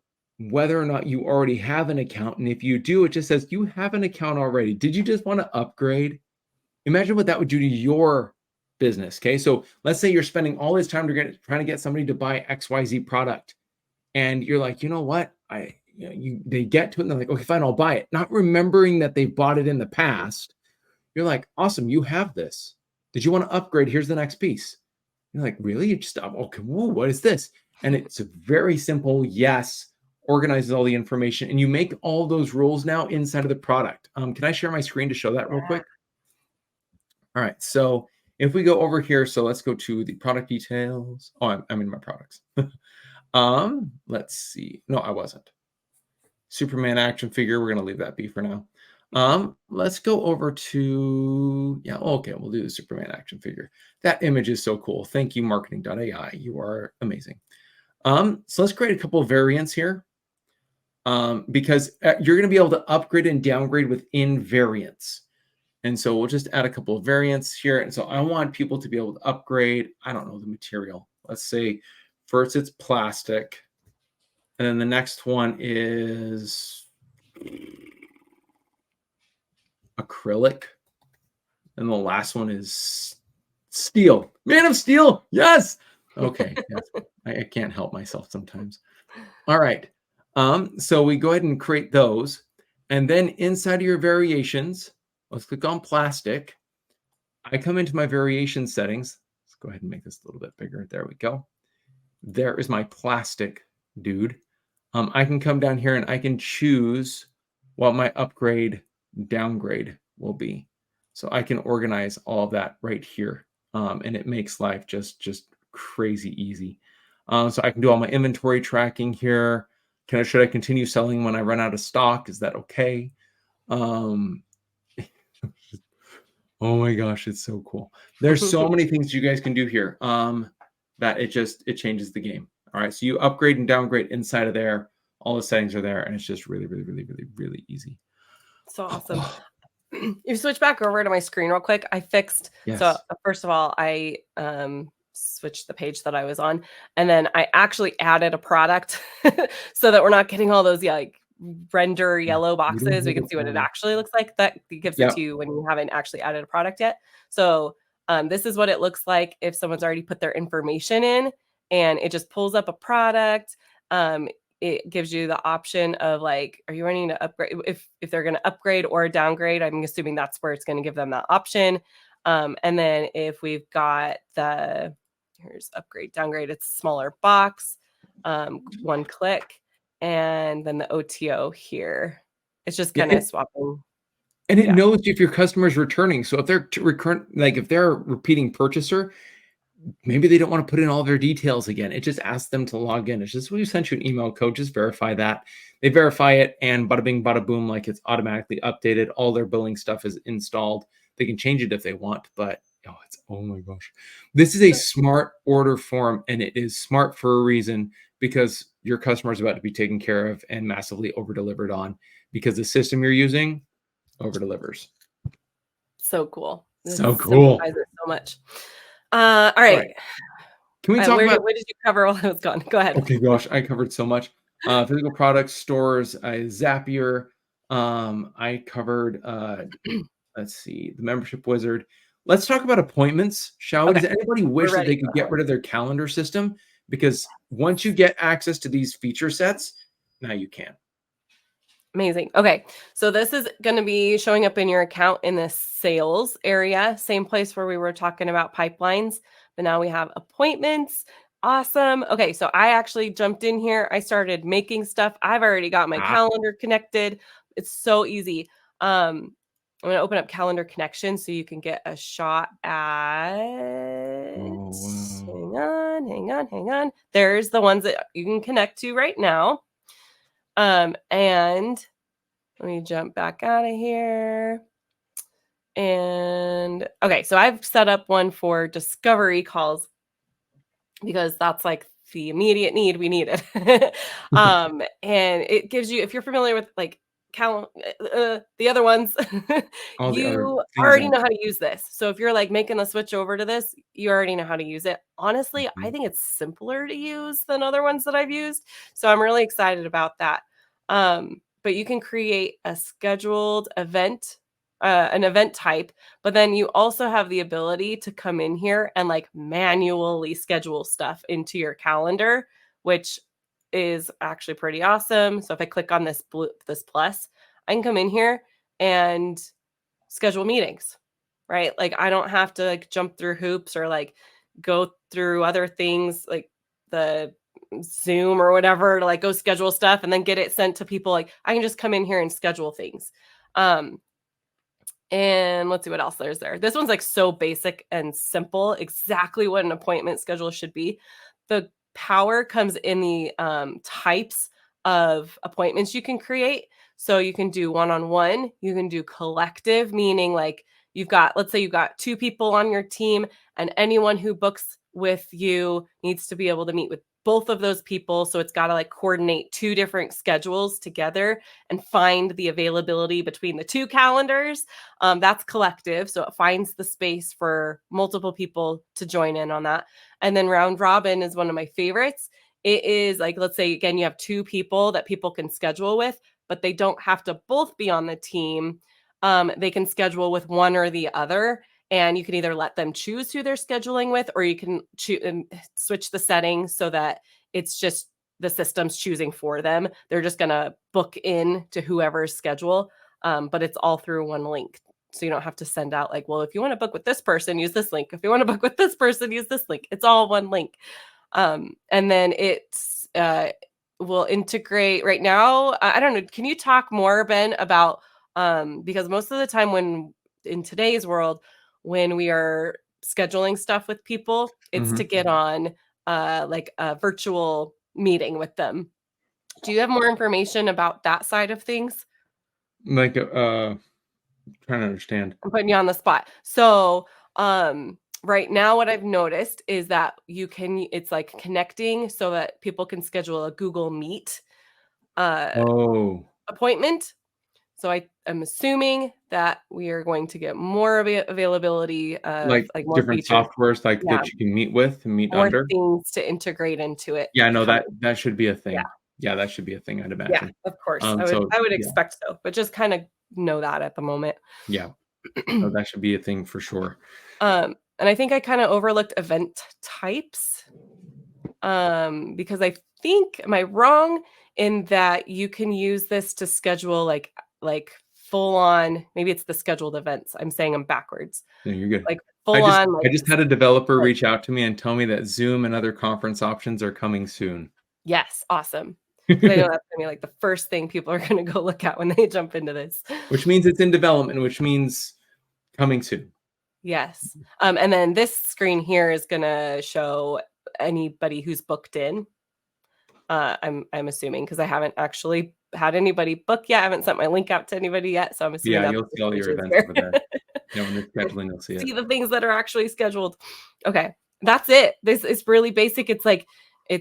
[SPEAKER 1] whether or not you already have an account. And if you do, it just says you have an account already. Did you just want to upgrade? Imagine what that would do to your business. Okay. So let's say you're spending all this time trying to get somebody to buy XYZ product. And you're like, you know what? They get to it and they're like, okay, fine, I'll buy it. Not remembering that they bought it in the past. You're like, awesome, you have this. Did you want to upgrade? Here's the next piece. You're like, really? You just, okay, whoa, what is this? And it's a very simple yes. Organizes all the information, and you make all those rules now inside of the product. Can I share my screen to show that real quick? All right. So if we go over here, so let's go to the product details. Oh, I'm in my products. Let's see. No, I wasn't. Superman action figure. We're going to leave that be for now. Let's go over to, okay, we'll do the Superman action figure. That image is so cool. Thank you, marketing.ai. You are amazing. So let's create a couple of variants here. Because you're going to be able to upgrade and downgrade within variants. And so we'll just add a couple of variants here. And so I want people to be able to upgrade, I don't know, the material. Let's say first it's plastic. And then the next one is acrylic. And the last one is steel. Man of Steel. Yes. Okay. Yes. I can't help myself sometimes. All right. So we go ahead and create those. And then inside of your variations, let's click on plastic. I come into my variation settings. Let's go ahead and make this a little bit bigger. There we go. There is my plastic dude. I can come down here and I can choose what my upgrade downgrade will be. So I can organize all of that right here. And it makes life just crazy easy. So I can do all my inventory tracking here. Should I continue selling when I run out of stock? Is that okay? Oh my gosh, it's so cool. There's so many things you guys can do here that it changes the game. All right, so you upgrade and downgrade inside of there. All the settings are there, and it's just really easy.
[SPEAKER 3] So awesome. You switch back over to my screen real quick. I fixed.
[SPEAKER 1] Yes.
[SPEAKER 3] So first of all, I switched the page that I was on, and then I actually added a product so that we're not getting all those like render yellow boxes. We can see what it actually looks like. That gives it to you when you haven't actually added a product yet. So this is what it looks like if someone's already put their information in, and it just pulls up a product. It gives you the option of like, are you wanting to upgrade? If they're going to upgrade or downgrade, I'm assuming that's where it's going to give them that option. And then if we've got here's upgrade, downgrade, it's a smaller box, one click, and then the OTO here. It's just kind of swapping.
[SPEAKER 1] And it knows if your customer is returning. So if they're if they're a repeating purchaser, maybe they don't want to put in all their details again. It just asks them to log in. It's just, we sent you an email code, just verify that. They verify it, and bada bing, bada boom, like it's automatically updated. All their billing stuff is installed. They can change it if they want, but oh my gosh. This is a smart order form, and it is smart for a reason, because your customer is about to be taken care of and massively over-delivered on, because the system you're using over-delivers.
[SPEAKER 3] So cool.
[SPEAKER 1] So cool.
[SPEAKER 3] It so much. All right.
[SPEAKER 1] Can we talk about
[SPEAKER 3] what did you cover while I was gone? Go ahead.
[SPEAKER 1] Okay, gosh, I covered so much. Physical products, stores, Zapier. I covered let's see, the membership wizard. Let's talk about appointments, shall we?
[SPEAKER 3] Okay.
[SPEAKER 1] Does anybody wish that they could get rid of their calendar system? Because once you get access to these feature sets, now you can.
[SPEAKER 3] Amazing. Okay. So this is going to be showing up in your account in the sales area, same place where we were talking about pipelines, but now we have appointments. Awesome. Okay. So I actually jumped in here. I started making stuff. I've already got my calendar connected. It's so easy. I'm going to open up calendar connection so you can get a shot at, hang on. There's the ones that you can connect to right now. And let me jump back out of here. And okay, so I've set up one for discovery calls because that's like the immediate need we needed. And it gives you, if you're familiar with like the other ones, you already know how to use this. So if you're like making a switch over to this, you already know how to use it. Honestly, I think it's simpler to use than other ones that I've used. So I'm really excited about that. But you can create a scheduled event, an event type, but then you also have the ability to come in here and like manually schedule stuff into your calendar, which is actually pretty awesome. So if I click on this plus, I can come in here and schedule meetings, right? Like I don't have to like jump through hoops or like go through other things like the Zoom or whatever to like go schedule stuff and then get it sent to people. Like I can just come in here and schedule things. And let's see what else there's there. This one's like so basic and simple, exactly what an appointment schedule should be. The power comes in the types of appointments you can create. So you can do one-on-one, you can do collective, meaning like let's say you've got 2 people on your team and anyone who books with you needs to be able to meet with both of those people. So it's got to like coordinate two different schedules together and find the availability between the two calendars. That's collective. So it finds the space for multiple people to join in on that. And then round robin is one of my favorites. It is like, let's say, again, you have two people that people can schedule with, but they don't have to both be on the team. They can schedule with one or the other. And you can either let them choose who they're scheduling with, or you can switch the settings so that it's just the system's choosing for them. They're just going to book in to whoever's schedule, but it's all through one link. So you don't have to send out like, well, if you want to book with this person, use this link. If you want to book with this person, use this link. It's all one link. And then it's will integrate right now. I don't know. Can you talk more, Ben, about because most of the time when in today's world, when we are scheduling stuff with people, it's to get on like a virtual meeting with them. Do you have more information about that side of things?
[SPEAKER 1] Like, trying to understand.
[SPEAKER 3] I'm putting you on the spot. So, right now, what I've noticed is that it's like connecting so that people can schedule a Google Meet appointment. So I'm assuming that we are going to get more availability of
[SPEAKER 1] like
[SPEAKER 3] more
[SPEAKER 1] different
[SPEAKER 3] features.
[SPEAKER 1] softwares like that you can meet with and meet
[SPEAKER 3] More
[SPEAKER 1] under.
[SPEAKER 3] things to integrate into it.
[SPEAKER 1] Yeah, no, that should be a thing.
[SPEAKER 3] Yeah.
[SPEAKER 1] Yeah, that should be a thing, I'd imagine.
[SPEAKER 3] Yeah, of course.
[SPEAKER 1] So,
[SPEAKER 3] I would
[SPEAKER 1] yeah.
[SPEAKER 3] expect so, but just kind of know that at the moment.
[SPEAKER 1] Yeah. No, that should be a thing for sure.
[SPEAKER 3] And I think I kind of overlooked event types because I think, am I wrong in that you can use this to schedule like full on, maybe it's the scheduled events. I'm saying them backwards.
[SPEAKER 1] No, you're good.
[SPEAKER 3] Like full on.
[SPEAKER 1] I just had a developer reach out to me and tell me that Zoom and other conference options are coming soon.
[SPEAKER 3] Yes. Awesome. I know that's going to be like the first thing people are going to go look at when they jump into this.
[SPEAKER 1] Which means it's in development, which means coming soon.
[SPEAKER 3] Yes. And then this screen here is going to show anybody who's booked in. I'm assuming, because I haven't actually had anybody book yet. I haven't sent my link out to anybody yet. So I'm assuming
[SPEAKER 1] you'll see all your events over there. Yeah, when they're scheduling, you'll see it.
[SPEAKER 3] See the things that are actually scheduled. Okay. That's it. This is really basic. It's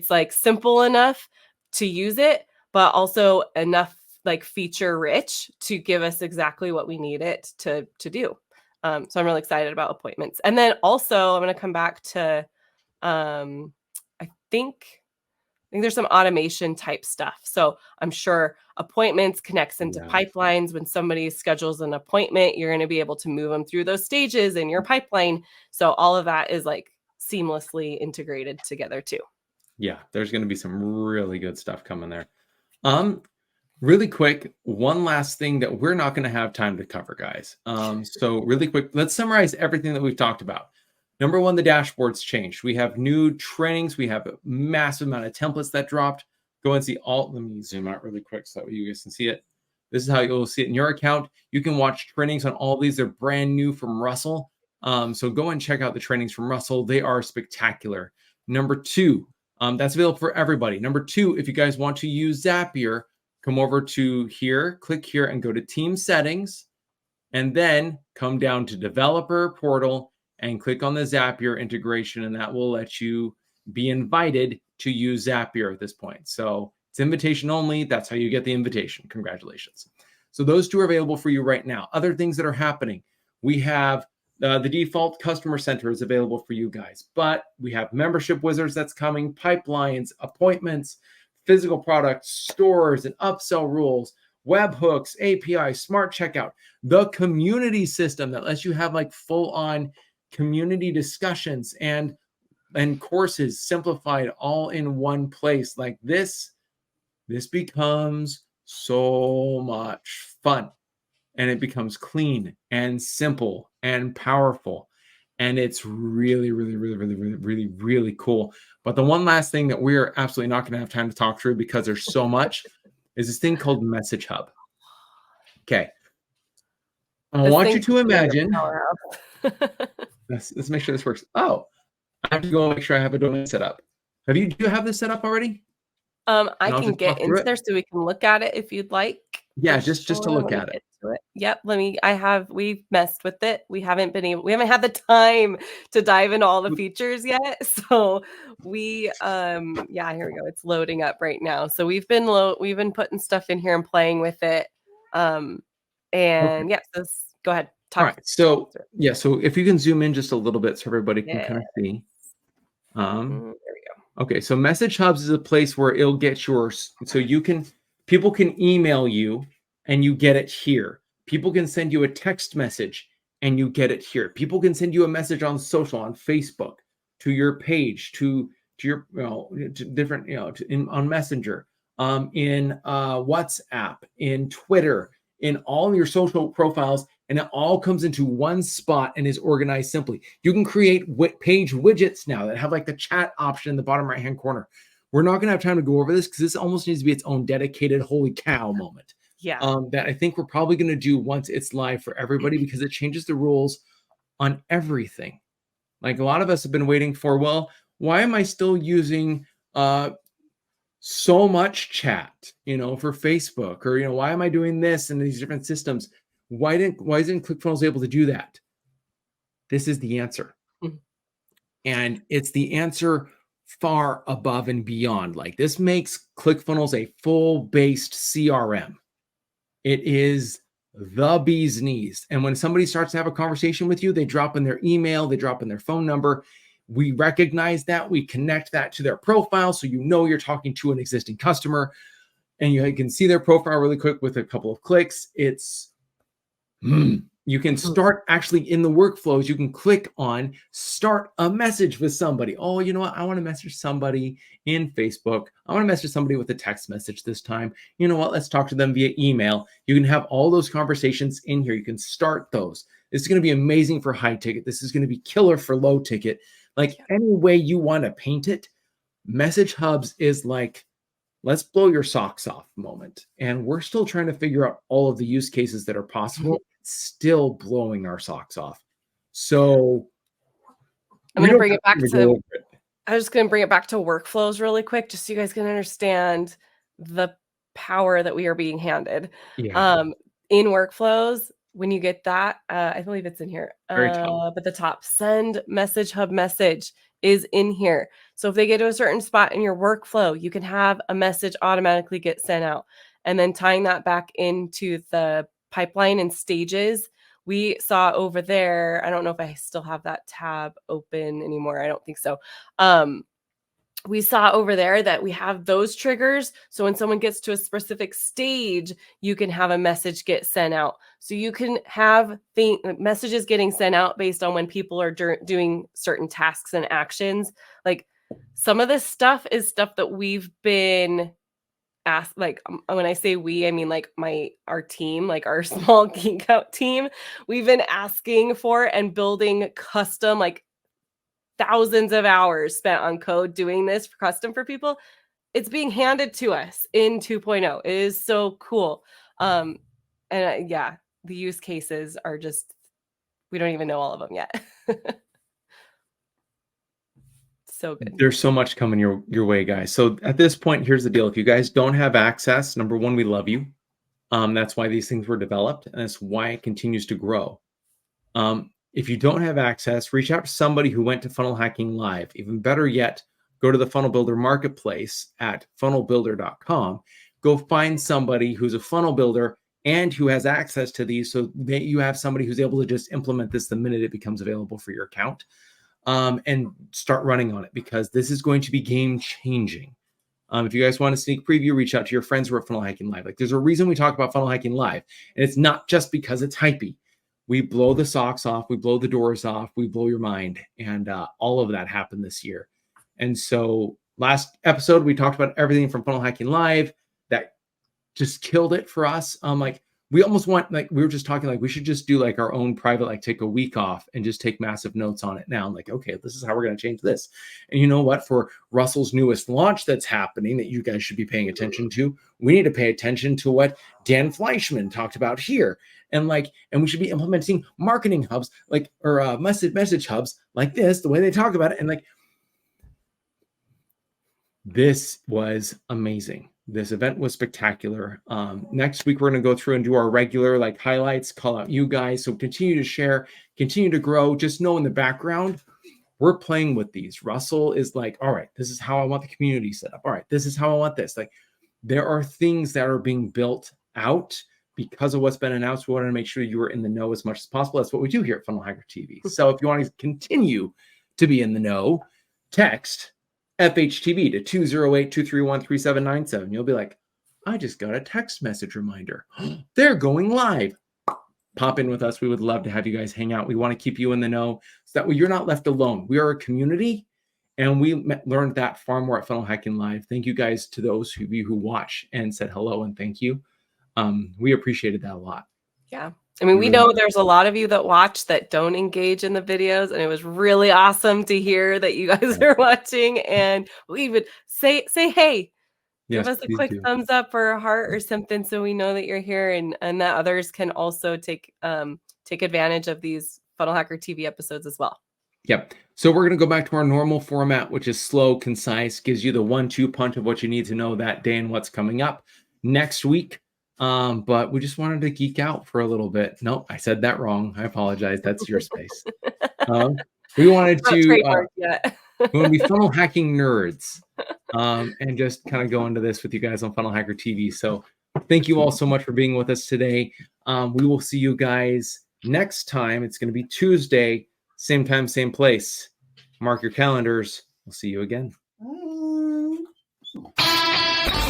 [SPEAKER 3] like simple enough to use it, but also enough like feature rich to give us exactly what we need it to do. So I'm really excited about appointments. And then also I'm going to come back to, I think there's some automation type stuff. So I'm sure appointments connects into pipelines. When somebody schedules an appointment, you're going to be able to move them through those stages in your pipeline. So all of that is like seamlessly integrated together too.
[SPEAKER 1] Yeah, there's going to be some really good stuff coming there. Really quick, one last thing that we're not going to have time to cover, guys. So really quick, let's summarize everything that we've talked about. Number one, the dashboard's changed. We have new trainings. We have a massive amount of templates that dropped. Go and see all. Let me zoom out really quick so that you guys can see it. This is how you'll see it in your account. You can watch trainings on all of these. They're brand new from Russell. So go and check out the trainings from Russell. They are spectacular. Number two, that's available for everybody. Number two, if you guys want to use Zapier, come over to here, click here and go to team settings, and then come down to developer portal and click on the Zapier integration, and that will let you be invited to use Zapier at this point. So it's invitation only. That's how you get the invitation. Congratulations. So those two are available for you right now. Other things that are happening. We have the default customer center is available for you guys, but we have membership wizards that's coming, pipelines, appointments, physical products, stores, and upsell rules, webhooks, API, smart checkout, the community system that lets you have like full on community discussions and courses simplified all in one place. Like this becomes so much fun, and it becomes clean and simple and powerful. And it's really, really, really, really, really, really, really cool. But the one last thing that we're absolutely not going to have time to talk through because there's so much is this thing called Message Hub. Okay. I want you to imagine. Let's make sure this works. Oh, I have to go and make sure I have a domain set up. Do you have this set up already?
[SPEAKER 3] I
[SPEAKER 1] And I'll
[SPEAKER 3] can
[SPEAKER 1] just
[SPEAKER 3] get
[SPEAKER 1] talk through
[SPEAKER 3] into
[SPEAKER 1] it.
[SPEAKER 3] there so we can look at it if you'd like.
[SPEAKER 1] Yeah,
[SPEAKER 3] For
[SPEAKER 1] just to
[SPEAKER 3] sure.
[SPEAKER 1] look
[SPEAKER 3] Let me
[SPEAKER 1] at it.
[SPEAKER 3] get to it. Yep. We've messed with it. We haven't had the time to dive into all the features yet. So yeah, here we go. It's loading up right now. So we've been putting stuff in here and playing with it.
[SPEAKER 1] Okay.
[SPEAKER 3] And yeah, go ahead.
[SPEAKER 1] All
[SPEAKER 3] Talk.
[SPEAKER 1] right. So
[SPEAKER 3] through it.
[SPEAKER 1] yeah, so if you can zoom in just a little bit so everybody can
[SPEAKER 3] Yeah.
[SPEAKER 1] kind of see.
[SPEAKER 3] There we go.
[SPEAKER 1] Okay, so Message Hubs is a place where it'll get yours. So people can email you and you get it here. People can send you a text message and you get it here. People can send you a message on social, on Facebook, to your page, to your, to different, on Messenger, in WhatsApp, in Twitter, in all your social profiles, and it all comes into one spot and is organized simply. You can create page widgets now that have like the chat option in the bottom right hand corner. We're not going to have time to go over this because this almost needs to be its own dedicated holy cow moment.
[SPEAKER 3] Yeah.
[SPEAKER 1] That I think we're probably going to do once it's live for everybody because it changes the rules on everything. Like a lot of us have been waiting for, well, why am I still using so much chat, for Facebook, or, why am I doing this in these different systems? Why isn't ClickFunnels able to do that? This is the answer.
[SPEAKER 3] Mhm.
[SPEAKER 1] And it's the answer far above and beyond. Like this makes ClickFunnels a full-based CRM. It is the bee's knees. And when somebody starts to have a conversation with you, they drop in their email, they drop in their phone number. We recognize that, we connect that to their profile. So you're talking to an existing customer and you can see their profile really quick with a couple of clicks. You can start actually in the workflows. You can click on start a message with somebody. Oh, you know what? I want to message somebody in Facebook. I want to message somebody with a text message this time. You know what? Let's talk to them via email. You can have all those conversations in here. You can start those. This is going to be amazing for high ticket. This is going to be killer for low ticket. Like any way you want to paint it, Message Hubs is like, let's blow your socks off moment. And we're still trying to figure out all of the use cases that are possible, still blowing our socks off. So
[SPEAKER 3] I'm going to bring it back to, I was just going to bring it back to workflows really quick, just so you guys can understand the power that we are being handed.
[SPEAKER 1] Yeah.
[SPEAKER 3] In workflows, when you get that, I believe it's in here,
[SPEAKER 1] top.
[SPEAKER 3] but the top send Message Hub message is in here. So if they get to a certain spot in your workflow, you can have a message automatically get sent out. And then tying that back into the pipeline and stages, we saw over there, I don't know if I still have that tab open anymore. I don't think so. We saw over there that we have those triggers. So when someone gets to a specific stage, you can have a message get sent out. So you can have messages getting sent out based on when people are doing certain tasks and actions. Like some of this stuff is stuff that we've been asked. Like when I say we, I mean like our team, like our small geek out team, we've been asking for and building custom, like thousands of hours spent on code doing this for custom for people. It's being handed to us in 2.0. It is so cool. Yeah, the use cases are just, we don't even know all of them yet. So good.
[SPEAKER 1] There's so much coming your way, guys. So at this point, here's the deal. If you guys don't have access, number one, we love you. That's why these things were developed, and that's why it continues to grow. If you don't have access, reach out to somebody who went to Funnel Hacking Live. Even better yet, go to the Funnel Builder Marketplace at funnelbuilder.com. Go find somebody who's a funnel builder and who has access to these so that you have somebody who's able to just implement this the minute it becomes available for your account, and start running on it, because this is going to be game changing. If you guys want a sneak preview, reach out to your friends who are Funnel Hacking Live. Like there's a reason we talk about Funnel Hacking Live, and it's not just because it's hypey. We blow the socks off, we blow the doors off, we blow your mind. And all of that happened this year. And so last episode, we talked about everything from Funnel Hacking Live that just killed it for us. Like we almost want, like we were just talking, like we should just do like our own private, like take a week off and just take massive notes on it now. I'm like, okay, this is how we're going to change this. And you know what? For Russell's newest launch that's happening that you guys should be paying attention to, we need to pay attention to what Dan Fleischman talked about here. And we should be implementing marketing hubs, or message hubs like this, the way they talk about it. And This was amazing. This event was spectacular. Next week, we're going to go through and do our regular like highlights, call out you guys. So continue to share, continue to grow. Just know in the background, we're playing with these. Russell is like, all right, this is how I want the community set up. All right, this is how I want this. Like, there are things that are being built out because of what's been announced. We want to make sure you are in the know as much as possible. That's what we do here at Funnel Hacker TV. So if you want to continue to be in the know, text FHTV to 208-231-3797. You'll be like, I just got a text message reminder. They're going live. Pop in with us. We would love to have you guys hang out. We want to keep you in the know so that way you're not left alone. We are a community, and we learned that far more at Funnel Hacking Live. Thank you guys to those of you who watch and said hello and thank you. We appreciated that a lot.
[SPEAKER 3] Yeah. I mean, we know there's a lot of you that watch that don't engage in the videos, and it was really awesome to hear that you guys are watching, and we would say hey.
[SPEAKER 1] Yes,
[SPEAKER 3] give us a quick thumbs up or a heart or something so we know that you're here, and that others can also take advantage of these Funnel Hacker TV episodes as well.
[SPEAKER 1] Yep. So we're going to go back to our normal format, which is slow, concise, gives you the 1-2 punch of what you need to know that day and what's coming up next week. But we just wanted to geek out for a little bit. No, I said that wrong. I apologize. That's your space. We wanted to we want to be funnel hacking nerds. And just kind of go into this with you guys on Funnel Hacker TV. So thank you all so much for being with us today. We will see you guys next time. It's going to be Tuesday, same time, same place. Mark your calendars. We'll see you again.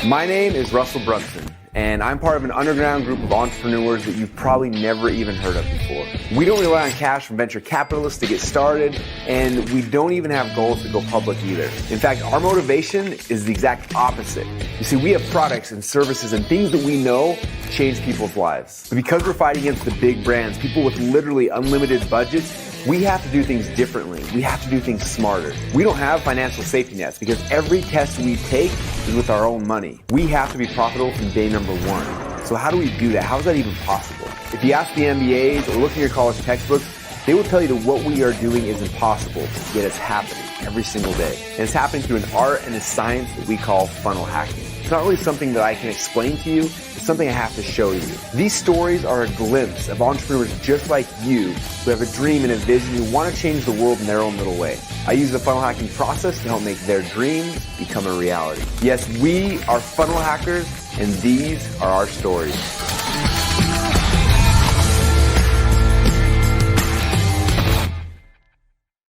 [SPEAKER 2] My name is Russell Brunson, and I'm part of an underground group of entrepreneurs that you've probably never even heard of before. We don't rely on cash from venture capitalists to get started, and we don't even have goals to go public either. In fact, our motivation is the exact opposite. You see, we have products and services and things that we know change people's lives. But because we're fighting against the big brands, people with literally unlimited budgets, we have to do things differently. We have to do things smarter. We don't have financial safety nets because every test we take is with our own money. We have to be profitable from day number one. So how do we do that? How is that even possible? If you ask the MBAs or look in your college textbooks, they will tell you that what we are doing is impossible, yet it's happening every single day. And it's happening through an art and a science that we call funnel hacking. It's not really something that I can explain to you. It's something I have to show you. These stories are a glimpse of entrepreneurs just like you who have a dream and a vision who want to change the world in their own little way. I use the funnel hacking process to help make their dreams become a reality. Yes, we are funnel hackers, and these are our stories.